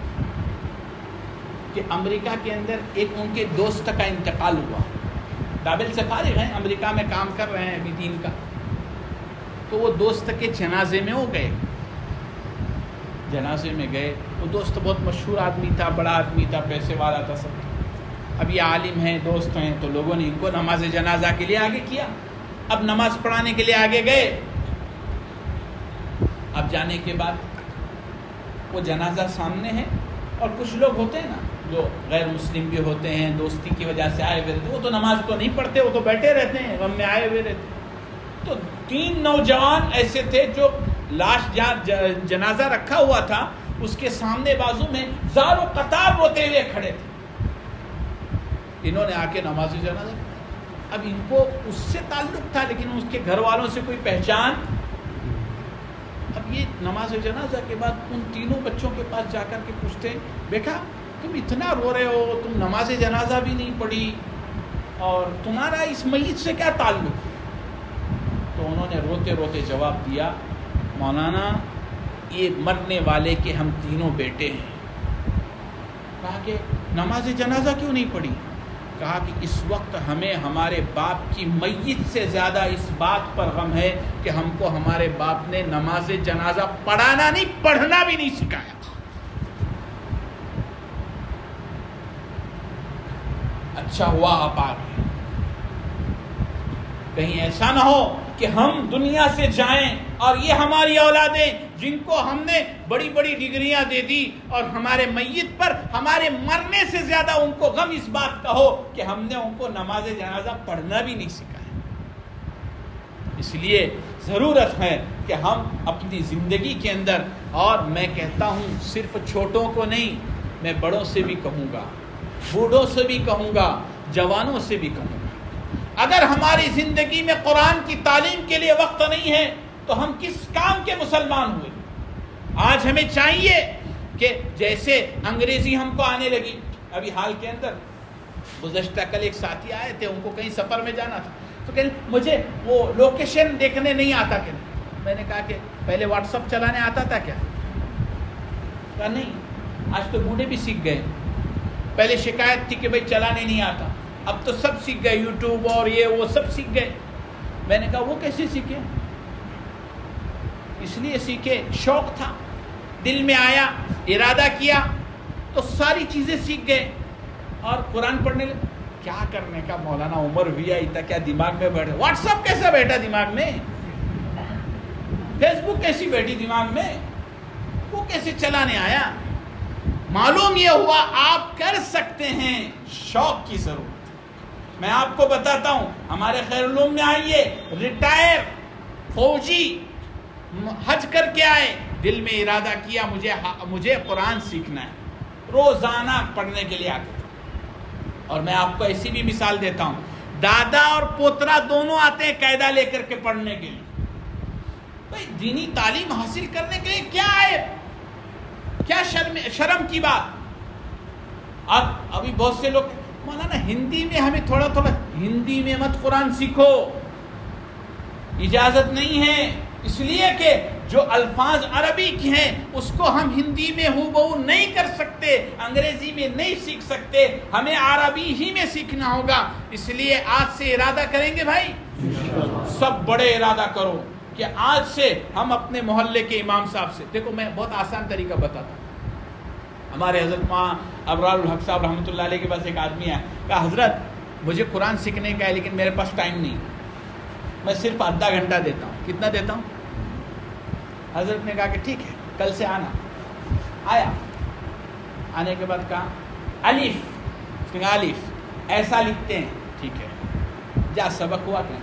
B: کہ امریکہ کے اندر ایک ان کے دوست کا انتقال ہوا، قابل سے فارغ ہیں، امریکہ میں کام کر رہے ہیں ابھی دین کا، تو وہ دوست کے جنازے میں وہ گئے، جنازے میں گئے، وہ دوست بہت مشہور آدمی تھا، بڑا آدمی تھا، پیسے والا تھا سب، اب یہ عالم ہیں، دوست ہیں، تو لوگوں نے ان کو نماز جنازہ کے لیے آگے کیا، اب نماز پڑھانے کے لیے آگے گئے، اب جانے کے بعد وہ جنازہ سامنے ہے، اور کچھ لوگ ہوتے ہیں نا جو غیر مسلم بھی ہوتے ہیں، دوستی کی وجہ سے آئے ہوئے رہتے ہیں، وہ تو نماز تو نہیں پڑھتے، وہ تو بیٹھے رہتے ہیں، غم میں آئے ہوئے رہتے ہیں۔ تو 3 نوجوان ایسے تھے جو لاش جہاں جنازہ رکھا ہوا تھا اس کے سامنے بازو میں زار و قطار روتے ہوئے کھڑے تھے، انہوں نے آ کے نماز جنازہ، اب ان کو اس سے تعلق تھا لیکن اس کے گھر والوں سے کوئی پہچان، اب یہ نماز جنازہ کے بعد ان تینوں بچوں کے پاس جا کر کے پوچھتے، بیٹا تم اتنا رو رہے ہو، تم نماز جنازہ بھی نہیں پڑھی اور تمہارا اس میت سے کیا تعلق؟ تو انہوں نے روتے روتے جواب دیا، مولانا یہ مرنے والے کے ہم تینوں بیٹے ہیں۔ کہا کہ نماز جنازہ کیوں نہیں پڑھی؟ کہا کہ اس وقت ہمیں ہمارے باپ کی میت سے زیادہ اس بات پر غم ہے کہ ہم کو ہمارے باپ نے نماز جنازہ پڑھانا نہیں، پڑھنا بھی نہیں سکھایا۔ اچھا ہوا آپ آ گئے، کہیں ایسا نہ ہو کہ ہم دنیا سے جائیں اور یہ ہماری اولادیں جن کو ہم نے بڑی بڑی ڈگریاں دے دی اور ہمارے میت پر ہمارے مرنے سے زیادہ ان کو غم اس بات کا ہو کہ ہم نے ان کو نماز جنازہ پڑھنا بھی نہیں سکھایا۔ اس لیے ضرورت ہے کہ ہم اپنی زندگی کے اندر، اور میں کہتا ہوں صرف چھوٹوں کو نہیں، میں بڑوں سے بھی کہوں گا، بوڑھوں سے بھی کہوں گا، جوانوں سے بھی کہوں گا، اگر ہماری زندگی میں قرآن کی تعلیم کے لیے وقت نہیں ہے تو ہم کس کام کے مسلمان ہوئے؟ آج ہمیں چاہیے کہ جیسے انگریزی ہم کو آنے لگی، ابھی حال کے اندر گزشتہ کل ایک ساتھی آئے تھے، ان کو کہیں سفر میں جانا تھا، تو کہ مجھے وہ لوکیشن دیکھنے نہیں آتا، کہ میں نے کہا کہ پہلے واٹس ایپ چلانے آتا تھا کیا؟ کہا نہیں، آج تو بوڑھے بھی سیکھ گئے، پہلے شکایت تھی کہ بھائی چلانے نہیں آتا، اب تو سب سیکھ گئے، یوٹیوب اور یہ وہ سب سیکھ گئے۔ میں نے کہا وہ کیسے سیکھے؟ اس لیے سیکھے، شوق تھا، دل میں آیا، ارادہ کیا تو ساری چیزیں سیکھ گئے، اور قرآن پڑھنے لگے۔ کیا کرنے کا مولانا، عمر بھی آئی تھا، کیا دماغ میں بیٹھا؟ واٹس ایپ کیسا بیٹھا دماغ میں؟ فیس بک کیسی بیٹھی دماغ میں؟ وہ کیسے چلانے آیا؟ معلوم یہ ہوا آپ کر سکتے ہیں، شوق کی ضرورت۔ میں آپ کو بتاتا ہوں، ہمارے خیر علوم میں آئیے، ریٹائر فوجی حج کر کے آئے، دل میں ارادہ کیا مجھے قرآن سیکھنا ہے، روزانہ پڑھنے کے لیے آتے تھے۔ اور میں آپ کو ایسی بھی مثال دیتا ہوں، دادا اور پوترا دونوں آتے ہیں قاعدہ لے کر کے پڑھنے کے لیے۔ بھائی دینی تعلیم حاصل کرنے کے لیے کیا ہے، کیا شرم کی بات؟ اب ابھی بہت سے لوگ مولانا ہندی میں ہمیں تھوڑا ہندی میں مت قرآن سیکھو، اجازت نہیں ہے، اس لیے کہ جو الفاظ عربی کے ہیں اس کو ہم ہندی میں ہو بہو نہیں کر سکتے، انگریزی میں نہیں سیکھ سکتے، ہمیں عربی ہی میں سیکھنا ہوگا۔ اس لیے آج سے ارادہ کریں گے بھائی، سب بڑے ارادہ کرو کہ آج سے ہم اپنے محلے کے امام صاحب سے، دیکھو میں بہت آسان طریقہ بتاتا ہوں۔ ہمارے حضرت ماں ابرار الحق صاحب رحمۃ اللہ علیہ کے پاس ایک آدمی ہے، کہا حضرت مجھے قرآن سیکھنے کا ہے لیکن میرے پاس ٹائم نہیں، میں صرف آدھا گھنٹہ دیتا ہوں۔ کتنا دیتا ہوں؟ حضرت نے کہا کہ ٹھیک ہے کل سے آنا۔ آیا، آنے کے بعد کہا الف، اس نے کہا الف ایسا لکھتے ہیں، ٹھیک ہے جا سبق ہوا کیا؟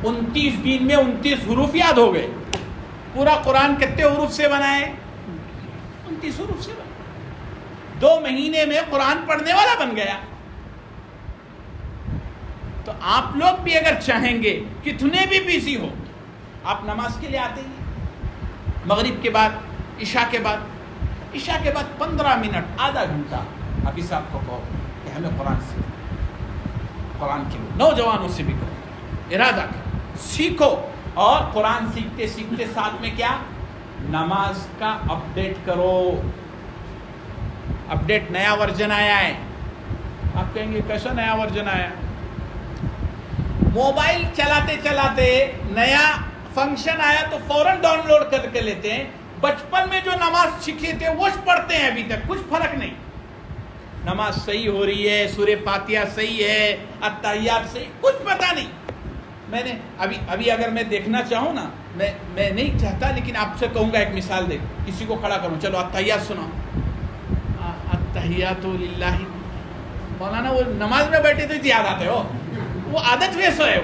B: 29 دن میں 29 حروف یاد ہو گئے۔ پورا قرآن کتنے حروف سے بنا ہے؟ 29 حروف سے بنا۔ 2 مہینے میں قرآن پڑھنے والا بن گیا۔ تو آپ لوگ بھی اگر چاہیں گے، کتنے بھی بیزی ہو، آپ نماز کے لیے آتے ہیں، مغرب کے بعد، عشاء کے بعد 15 منٹ، آدھا گھنٹہ حافظ صاحب کو کہو کہ ہمیں قرآن سیکھو، قرآن کے نوجوانوں سے بھی کہو، ارادہ کرو، سیکھو، اور قرآن سیکھتے سیکھتے ساتھ میں کیا؟ نماز کا اپڈیٹ کرو. اپڈیٹ نیا ورژن آیا ہے. آپ کہیں گے کیسا نیا ورژن آیا؟ موبائل چلاتے چلاتے نیا فنکشن آیا تو فوراً ڈاؤن لوڈ کر کے لیتے ہیں. بچپن میں جو نماز سیکھے تھے وہ پڑھتے ہیں ابھی تک، کچھ فرق نہیں. نماز صحیح ہو رہی ہے، سورہ فاتحہ صحیح ہے، التحیات صحیح، کچھ پتہ نہیں. میں نے ابھی اگر میں دیکھنا چاہوں نا، میں نہیں چاہتا لیکن آپ سے کہوں گا ایک مثال دے، کسی کو کھڑا کروں، چلو التحیات سنو. التحیات للہ. مولانا وہ نماز میں بیٹھے تو یاد آتے ہو، وہ عادت ویسو ہے،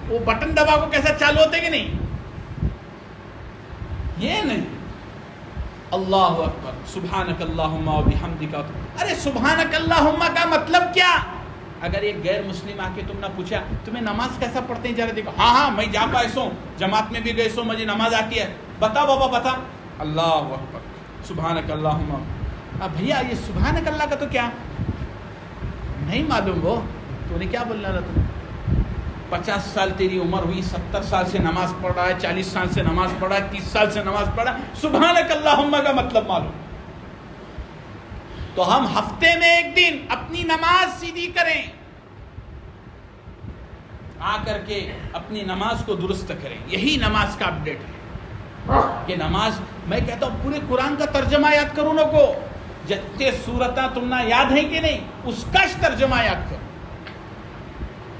B: وہ بٹن دبا کو کیسا چالو ہوتے کہ نہیں؟ یہ نہیں. اللہ اکبر، سبحانک اللہم و بحمدک. ارے سبحانک اللہم کا مطلب کیا؟ اگر ایک غیر مسلم آ کے تم نے پوچھا تمہیں نماز کیسا پڑھتے ہیں، ذرا دیکھو. ہاں میں جا پائے سو، جماعت میں بھی گئے سو، مجھے نماز آتی ہے. بتا بابا بتا. اللہ اکبر، سبحانک اللہم. بھیا یہ سبحانک اللہ کا تو کیا نہیں معلوم؟ وہ تو نے کیا بولنا تھا؟ 50 سال تیری عمر ہوئی، 70 سال سے نماز پڑھ رہا ہے، 40 سال سے نماز پڑھ رہا ہے، 30 سال سے نماز پڑھ رہا ہے، سبحانک اللہم کا مطلب معلوم. تو ہم ہفتے میں ایک دن اپنی نماز سیدھی کریں، آ کر کے اپنی نماز کو درست کریں. یہی نماز کا اپڈیٹ ہے کہ نماز، میں کہتا ہوں پورے قرآن کا ترجمہ یاد کرو نہ کو، جتنے سورتاں تم نہ یاد ہیں کہ نہیں اس کا ترجمہ یاد کرو.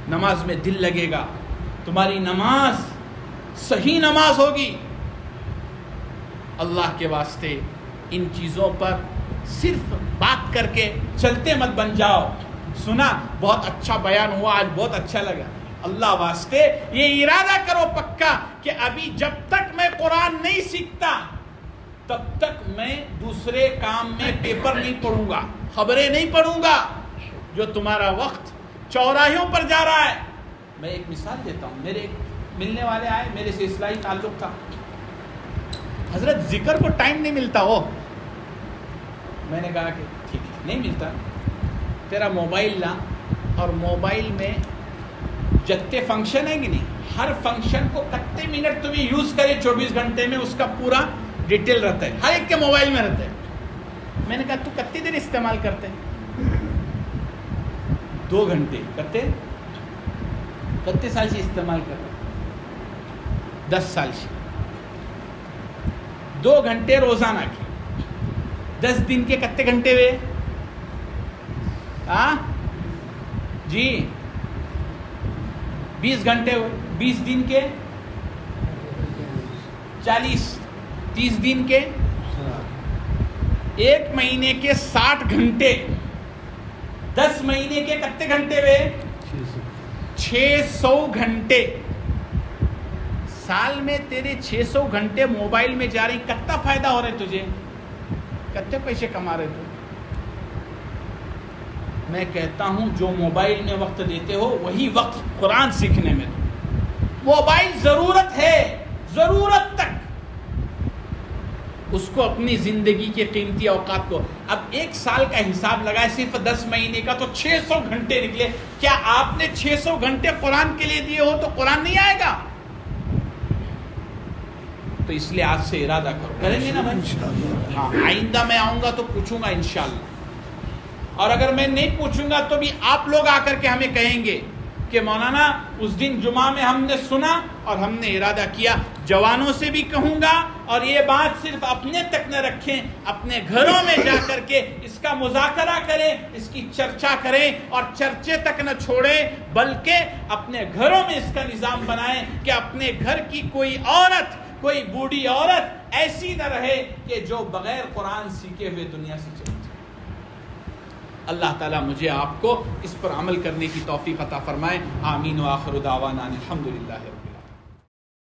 B: نماز میں دل لگے گا، تمہاری نماز صحیح نماز ہوگی. اللہ کے واسطے ان چیزوں پر صرف بات کر کے چلتے مت بن جاؤ. سنا بہت اچھا بیان ہوا آج، بہت اچھا لگا. اللہ واسطے یہ ارادہ کرو پکا کہ ابھی جب تک میں قرآن نہیں سیکھتا تب تک میں دوسرے کام میں پیپر نہیں پڑھوں گا، خبریں نہیں پڑھوں گا. جو تمہارا وقت چوراہیوں پر جا رہا ہے. میں ایک مثال دیتا ہوں. میرے ملنے والے آئے، میرے سے اصلاحی تعلق تھا. حضرت ذکر کو ٹائم نہیں ملتا ہو. میں نے کہا کہ ٹھیک ہے نہیں ملتا، تیرا موبائل لا، اور موبائل میں جتنے فنکشن ہے کہ نہیں، ہر فنکشن کو کتنے منٹ تمہیں یوز کرے 24 گھنٹے میں اس کا پورا ڈیٹیل رہتا ہے، ہر ایک کے موبائل میں رہتا ہے. میں نے کہا تو کتنی دیر استعمال کرتے ہیں؟ 2 گھنٹے. کتنے سال سے استعمال کر رہے؟ 10 سال سے. 2 گھنٹے روزانہ کے 10 دن کے کتنے گھنٹے ہوئے؟ جی 20 گھنٹے ہوئے. 20 دن کے 40، 30 دن کے 1 مہینے کے 60 گھنٹے. 10 مہینے کے کتنے گھنٹے ہوئے؟ 600 گھنٹے. سال میں تیرے 600 گھنٹے موبائل میں جا رہی، کتنا فائدہ ہو رہا ہے تجھے؟ کتنے پیسے کما رہے تو؟ میں کہتا ہوں جو موبائل میں وقت دیتے ہو وہی وقت قرآن سیکھنے میں دو. موبائل ضرورت ہے، ضرورت تک اس کو اپنی زندگی کے قیمتی اوقات کو. اب 1 سال کا حساب لگائے، صرف 10 مہینے کا تو 600 گھنٹے نکلے. کیا آپ نے 600 گھنٹے قرآن کے لیے دیے ہو تو قرآن نہیں آئے گا؟ تو اس لیے آج سے ارادہ کرو. کریں گے نا بھائی؟ ہاں آئندہ میں آؤں گا تو پوچھوں گا انشاءاللہ. اور اگر میں نہیں پوچھوں گا تو بھی آپ لوگ آ کر کے ہمیں کہیں گے کہ مولانا اس دن جمعہ میں ہم نے سنا اور ہم نے ارادہ کیا. جوانوں سے بھی کہوں گا، اور یہ بات صرف اپنے تک نہ رکھیں، اپنے گھروں میں جا کر کے اس کا مذاکرہ کریں، اس کی چرچا کریں، اور چرچے تک نہ چھوڑیں بلکہ اپنے گھروں میں اس کا نظام بنائیں کہ اپنے گھر کی کوئی عورت، کوئی بوڑھی عورت ایسی نہ رہے کہ جو بغیر قرآن سیکھے ہوئے دنیا سے چلی جائے. اللہ تعالیٰ مجھے آپ کو اس پر عمل کرنے کی توفیق عطا فرمائے. آمین و آخر دعوانا الحمدللہ.